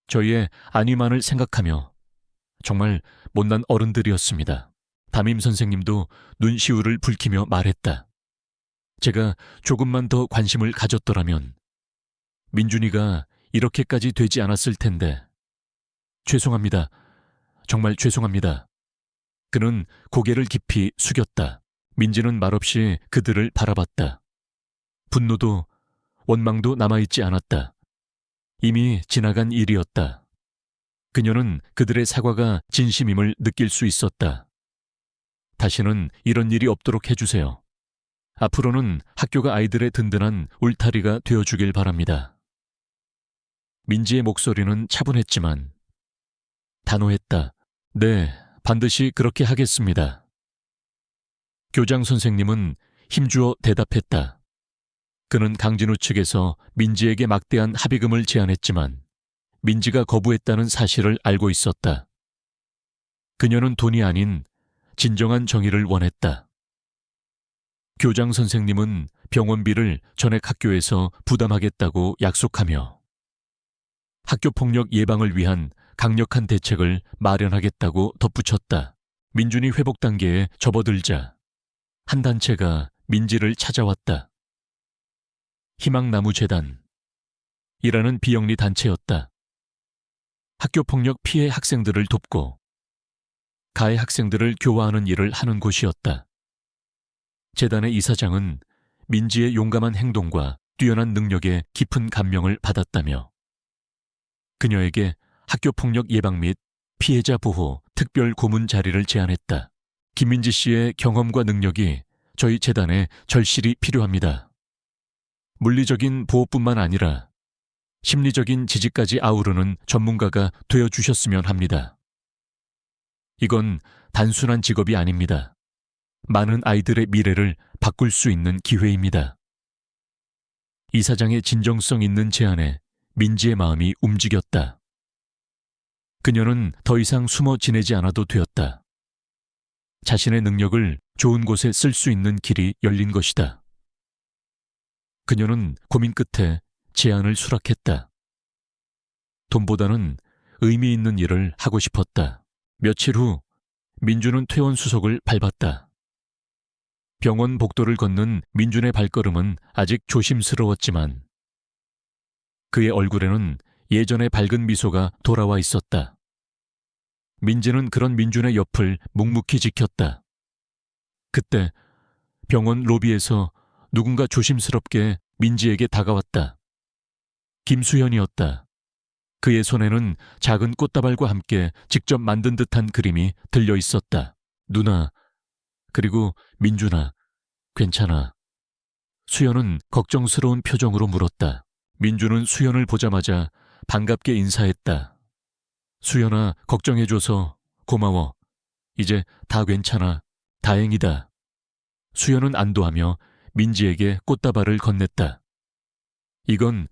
S1: 저희의 안위만을 생각하며 정말 못난 어른들이었습니다. 담임 선생님도 눈시울을 붉히며 말했다. 제가 조금만 더 관심을 가졌더라면 민준이가 이렇게까지 되지 않았을 텐데. 죄송합니다. 정말 죄송합니다. 그는 고개를 깊이 숙였다. 민지는 말없이 그들을 바라봤다. 분노도 원망도 남아있지 않았다. 이미 지나간 일이었다. 그녀는 그들의 사과가 진심임을 느낄 수 있었다. 다시는 이런 일이 없도록 해주세요. 앞으로는 학교가 아이들의 든든한 울타리가 되어주길 바랍니다. 민지의 목소리는 차분했지만 단호했다. 네, 반드시 그렇게 하겠습니다. 교장 선생님은 힘주어 대답했다. 그는 강진우 측에서 민지에게 막대한 합의금을 제안했지만 민지가 거부했다는 사실을 알고 있었다. 그녀는 돈이 아닌 진정한 정의를 원했다. 교장 선생님은 병원비를 전액 학교에서 부담하겠다고 약속하며 학교폭력 예방을 위한 강력한 대책을 마련하겠다고 덧붙였다. 민준이 회복 단계에 접어들자 한 단체가 민지를 찾아왔다. 희망나무재단이라는 비영리 단체였다. 학교폭력 피해 학생들을 돕고 가해 학생들을 교화하는 일을 하는 곳이었다. 재단의 이사장은 민지의 용감한 행동과 뛰어난 능력에 깊은 감명을 받았다며 그녀에게 학교폭력 예방 및 피해자 보호 특별 고문 자리를 제안했다. 김민지 씨의 경험과 능력이 저희 재단에 절실히 필요합니다. 물리적인 보호뿐만 아니라 심리적인 지지까지 아우르는 전문가가 되어주셨으면 합니다. 이건 단순한 직업이 아닙니다. 많은 아이들의 미래를 바꿀 수 있는 기회입니다. 이사장의 진정성 있는 제안에 민지의 마음이 움직였다. 그녀는 더 이상 숨어 지내지 않아도 되었다. 자신의 능력을 좋은 곳에 쓸 수 있는 길이 열린 것이다. 그녀는 고민 끝에 제안을 수락했다. 돈보다는 의미 있는 일을 하고 싶었다. 며칠 후 민준은 퇴원 수속을 밟았다. 병원 복도를 걷는 민준의 발걸음은 아직 조심스러웠지만 그의 얼굴에는 예전의 밝은 미소가 돌아와 있었다. 민지는 그런 민준의 옆을 묵묵히 지켰다. 그때 병원 로비에서 누군가 조심스럽게 민지에게 다가왔다. 김수현이었다. 그의 손에는 작은 꽃다발과 함께 직접 만든 듯한 그림이 들려 있었다. 누나, 그리고 민준아, 괜찮아. 수현은 걱정스러운 표정으로 물었다. 민준은 수현을 보자마자 반갑게 인사했다. 수현아, 걱정해줘서 고마워. 이제 다 괜찮아. 다행이다. 수현은 안도하며 민지에게 꽃다발을 건넸다. 이건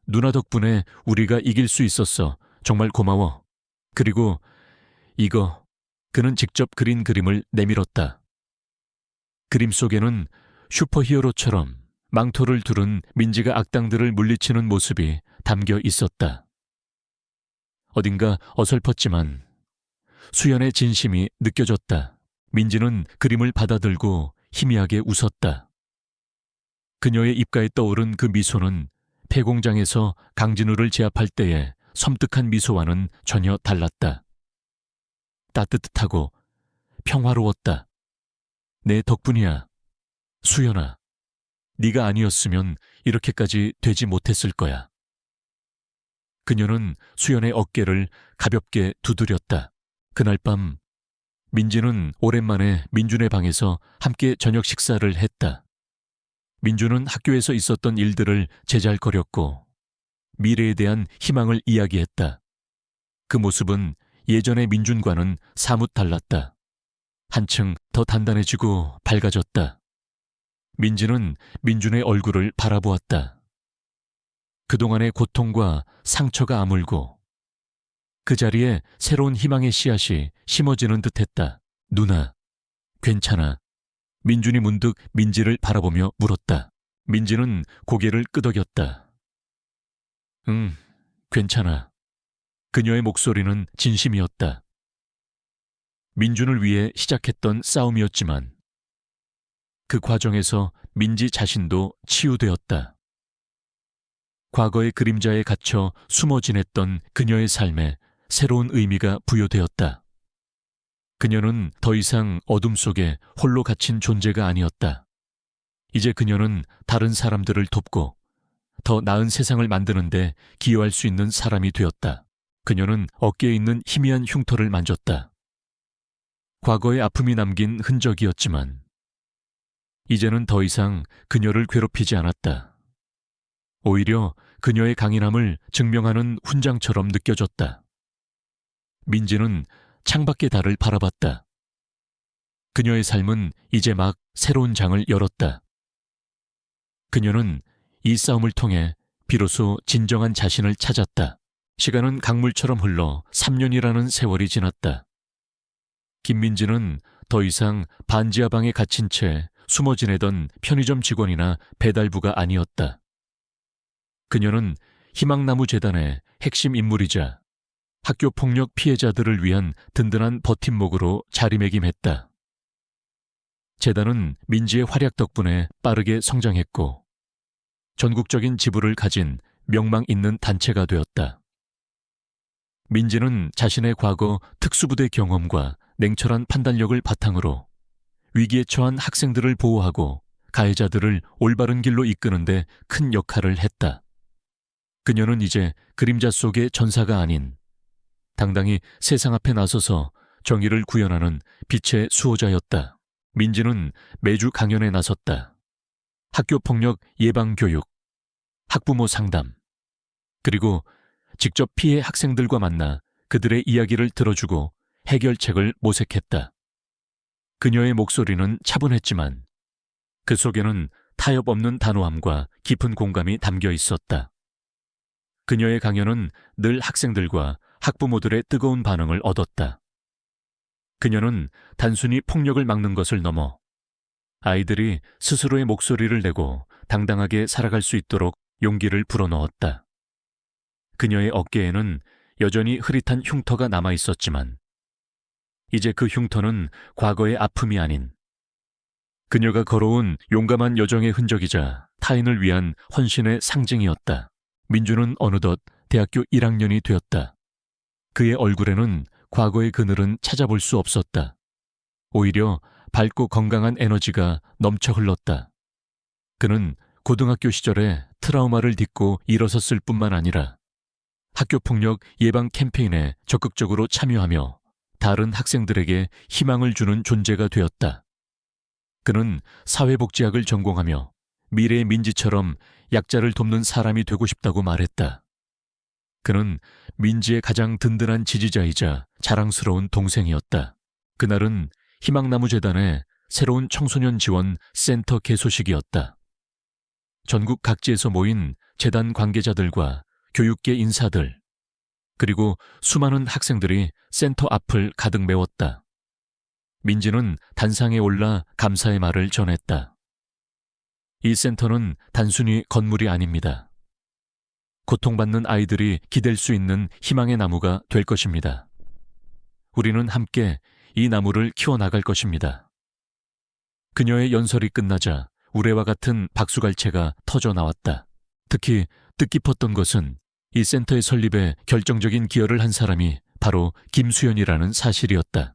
S1: 누나 덕분에 우리가 이길 수 있었어. 정말 고마워. 그리고 이거, 그는 직접 그린 그림을 내밀었다. 그림 속에는 슈퍼히어로처럼 망토를 두른 민지가 악당들을 물리치는 모습이 담겨 있었다. 어딘가 어설펐지만 수연의 진심이 느껴졌다. 민지는 그림을 받아들고 희미하게 웃었다. 그녀의 입가에 떠오른 그 미소는 폐공장에서 강진우를 제압할 때의 섬뜩한 미소와는 전혀 달랐다. 따뜻하고 평화로웠다. 내 덕분이야. 수연아, 네가 아니었으면 이렇게까지 되지 못했을 거야. 그녀는 수연의 어깨를 가볍게 두드렸다. 그날 밤 민지는 오랜만에 민준의 방에서 함께 저녁 식사를 했다. 민준은 학교에서 있었던 일들을 제잘거렸고 미래에 대한 희망을 이야기했다. 그 모습은 예전의 민준과는 사뭇 달랐다. 한층 더 단단해지고 밝아졌다. 민지는 민준의 얼굴을 바라보았다. 그동안의 고통과 상처가 아물고 그 자리에 새로운 희망의 씨앗이 심어지는 듯했다. 누나, 괜찮아. 민준이 문득 민지를 바라보며 물었다. 민지는 고개를 끄덕였다. 응, 괜찮아. 그녀의 목소리는 진심이었다. 민준을 위해 시작했던 싸움이었지만 그 과정에서 민지 자신도 치유되었다. 과거의 그림자에 갇혀 숨어 지냈던 그녀의 삶에 새로운 의미가 부여되었다. 그녀는 더 이상 어둠 속에 홀로 갇힌 존재가 아니었다. 이제 그녀는 다른 사람들을 돕고 더 나은 세상을 만드는데 기여할 수 있는 사람이 되었다. 그녀는 어깨에 있는 희미한 흉터를 만졌다. 과거의 아픔이 남긴 흔적이었지만 이제는 더 이상 그녀를 괴롭히지 않았다. 오히려 그녀의 강인함을 증명하는 훈장처럼 느껴졌다. 민지는 창밖의 달을 바라봤다. 그녀의 삶은 이제 막 새로운 장을 열었다. 그녀는 이 싸움을 통해 비로소 진정한 자신을 찾았다. 시간은 강물처럼 흘러 3년이라는 세월이 지났다. 김민지는 더 이상 반지하 방에 갇힌 채 숨어 지내던 편의점 직원이나 배달부가 아니었다. 그녀는 희망나무 재단의 핵심 인물이자 학교 폭력 피해자들을 위한 든든한 버팀목으로 자리매김했다. 재단은 민지의 활약 덕분에 빠르게 성장했고 전국적인 지부를 가진 명망 있는 단체가 되었다. 민지는 자신의 과거 특수부대 경험과 냉철한 판단력을 바탕으로 위기에 처한 학생들을 보호하고 가해자들을 올바른 길로 이끄는데 큰 역할을 했다. 그녀는 이제 그림자 속의 전사가 아닌 당당히 세상 앞에 나서서 정의를 구현하는 빛의 수호자였다. 민지는 매주 강연에 나섰다. 학교폭력 예방교육, 학부모 상담, 그리고 직접 피해 학생들과 만나 그들의 이야기를 들어주고 해결책을 모색했다. 그녀의 목소리는 차분했지만 그 속에는 타협 없는 단호함과 깊은 공감이 담겨 있었다. 그녀의 강연은 늘 학생들과 학부모들의 뜨거운 반응을 얻었다. 그녀는 단순히 폭력을 막는 것을 넘어 아이들이 스스로의 목소리를 내고 당당하게 살아갈 수 있도록 용기를 불어넣었다. 그녀의 어깨에는 여전히 흐릿한 흉터가 남아 있었지만 이제 그 흉터는 과거의 아픔이 아닌 그녀가 걸어온 용감한 여정의 흔적이자 타인을 위한 헌신의 상징이었다. 민주는 어느덧 대학교 1학년이 되었다. 그의 얼굴에는 과거의 그늘은 찾아볼 수 없었다. 오히려 밝고 건강한 에너지가 넘쳐 흘렀다. 그는 고등학교 시절에 트라우마를 딛고 일어섰을 뿐만 아니라 학교폭력 예방 캠페인에 적극적으로 참여하며 다른 학생들에게 희망을 주는 존재가 되었다. 그는 사회복지학을 전공하며 미래의 민지처럼 약자를 돕는 사람이 되고 싶다고 말했다. 그는 민지의 가장 든든한 지지자이자 자랑스러운 동생이었다. 그날은 희망나무 재단의 새로운 청소년 지원 센터 개소식이었다. 전국 각지에서 모인 재단 관계자들과 교육계 인사들, 그리고 수많은 학생들이 센터 앞을 가득 메웠다. 민지는 단상에 올라 감사의 말을 전했다. 이 센터는 단순히 건물이 아닙니다. 고통받는 아이들이 기댈 수 있는 희망의 나무가 될 것입니다. 우리는 함께 이 나무를 키워나갈 것입니다. 그녀의 연설이 끝나자 우레와 같은 박수갈채가 터져 나왔다. 특히 뜻깊었던 것은 이 센터의 설립에 결정적인 기여를 한 사람이 바로 김수연이라는 사실이었다.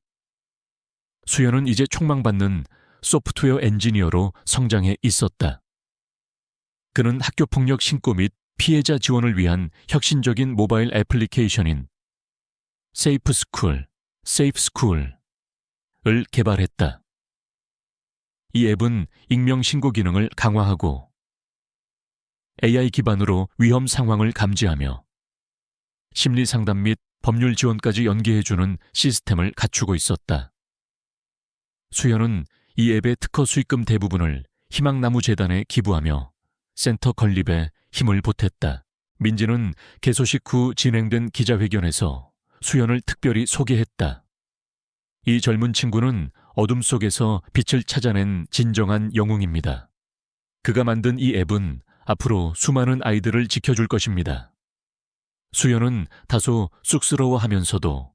S1: 수연은 이제 촉망받는 소프트웨어 엔지니어로 성장해 있었다. 그는 학교폭력 신고 및 피해자 지원을 위한 혁신적인 모바일 애플리케이션인 세이프 스쿨, 세이프 스쿨을 개발했다. 이 앱은 익명 신고 기능을 강화하고 AI 기반으로 위험 상황을 감지하며 심리 상담 및 법률 지원까지 연계해주는 시스템을 갖추고 있었다. 수연은 이 앱의 특허 수익금 대부분을 희망나무 재단에 기부하며 센터 건립에 힘을 보탰다. 민지는 개소식 후 진행된 기자회견에서 수연을 특별히 소개했다. 이 젊은 친구는 어둠 속에서 빛을 찾아낸 진정한 영웅입니다. 그가 만든 이 앱은 앞으로 수많은 아이들을 지켜줄 것입니다. 수연은 다소 쑥스러워하면서도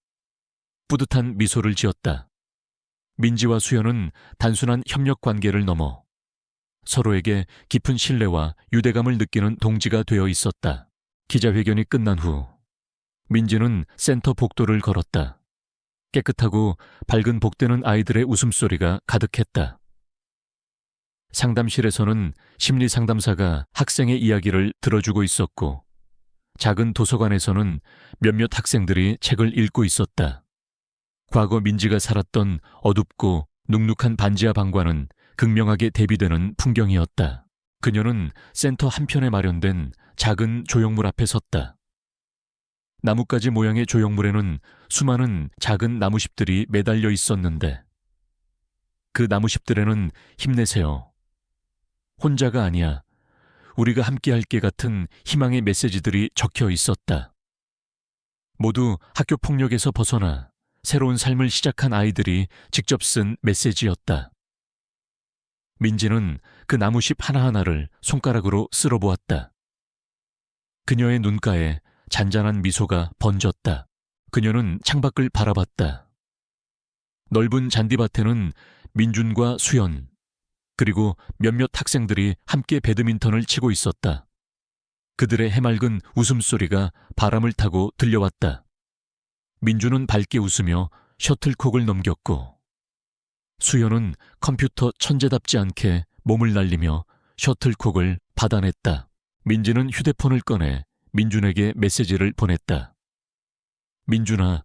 S1: 뿌듯한 미소를 지었다. 민지와 수연은 단순한 협력 관계를 넘어 서로에게 깊은 신뢰와 유대감을 느끼는 동지가 되어 있었다. 기자회견이 끝난 후 민지는 센터 복도를 걸었다. 깨끗하고 밝은 복되는 아이들의 웃음소리가 가득했다. 상담실에서는 심리상담사가 학생의 이야기를 들어주고 있었고, 작은 도서관에서는 몇몇 학생들이 책을 읽고 있었다. 과거 민지가 살았던 어둡고 눅눅한 반지하 방과는 극명하게 대비되는 풍경이었다. 그녀는 센터 한편에 마련된 작은 조형물 앞에 섰다. 나뭇가지 모양의 조형물에는 수많은 작은 나무십들이 매달려 있었는데 그 나무십들에는 힘내세요. 혼자가 아니야. 우리가 함께할게 같은 희망의 메시지들이 적혀 있었다. 모두 학교 폭력에서 벗어나 새로운 삶을 시작한 아이들이 직접 쓴 메시지였다. 민지는 그 나무십 하나하나를 손가락으로 쓸어보았다. 그녀의 눈가에 잔잔한 미소가 번졌다. 그녀는 창밖을 바라봤다. 넓은 잔디밭에는 민준과 수연, 그리고 몇몇 학생들이 함께 배드민턴을 치고 있었다. 그들의 해맑은 웃음소리가 바람을 타고 들려왔다. 민준은 밝게 웃으며 셔틀콕을 넘겼고 수연은 컴퓨터 천재답지 않게 몸을 날리며 셔틀콕을 받아냈다. 민지는 휴대폰을 꺼내 민준에게 메시지를 보냈다. 민준아,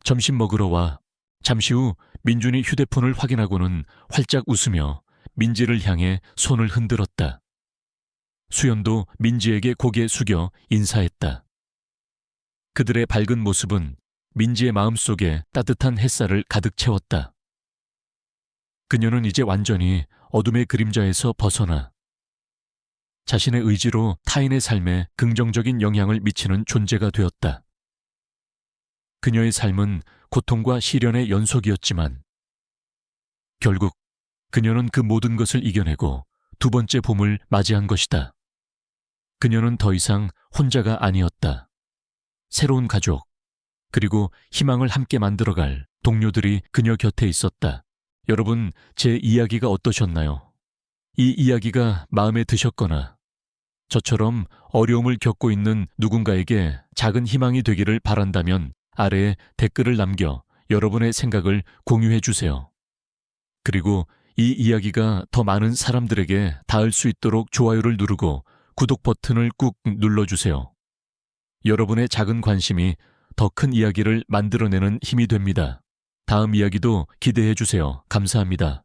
S1: 점심 먹으러 와. 잠시 후 민준이 휴대폰을 확인하고는 활짝 웃으며 민지를 향해 손을 흔들었다. 수연도 민지에게 고개 숙여 인사했다. 그들의 밝은 모습은 민지의 마음속에 따뜻한 햇살을 가득 채웠다. 그녀는 이제 완전히 어둠의 그림자에서 벗어나 자신의 의지로 타인의 삶에 긍정적인 영향을 미치는 존재가 되었다. 그녀의 삶은 고통과 시련의 연속이었지만 결국 그녀는 그 모든 것을 이겨내고 두 번째 봄을 맞이한 것이다. 그녀는 더 이상 혼자가 아니었다. 새로운 가족, 그리고 희망을 함께 만들어갈 동료들이 그녀 곁에 있었다. 여러분, 제 이야기가 어떠셨나요? 이 이야기가 마음에 드셨거나 저처럼 어려움을 겪고 있는 누군가에게 작은 희망이 되기를 바란다면 아래에 댓글을 남겨 여러분의 생각을 공유해 주세요. 그리고 이 이야기가 더 많은 사람들에게 닿을 수 있도록 좋아요를 누르고 구독 버튼을 꾹 눌러주세요. 여러분의 작은 관심이 더 큰 이야기를 만들어내는 힘이 됩니다. 다음 이야기도 기대해 주세요. 감사합니다.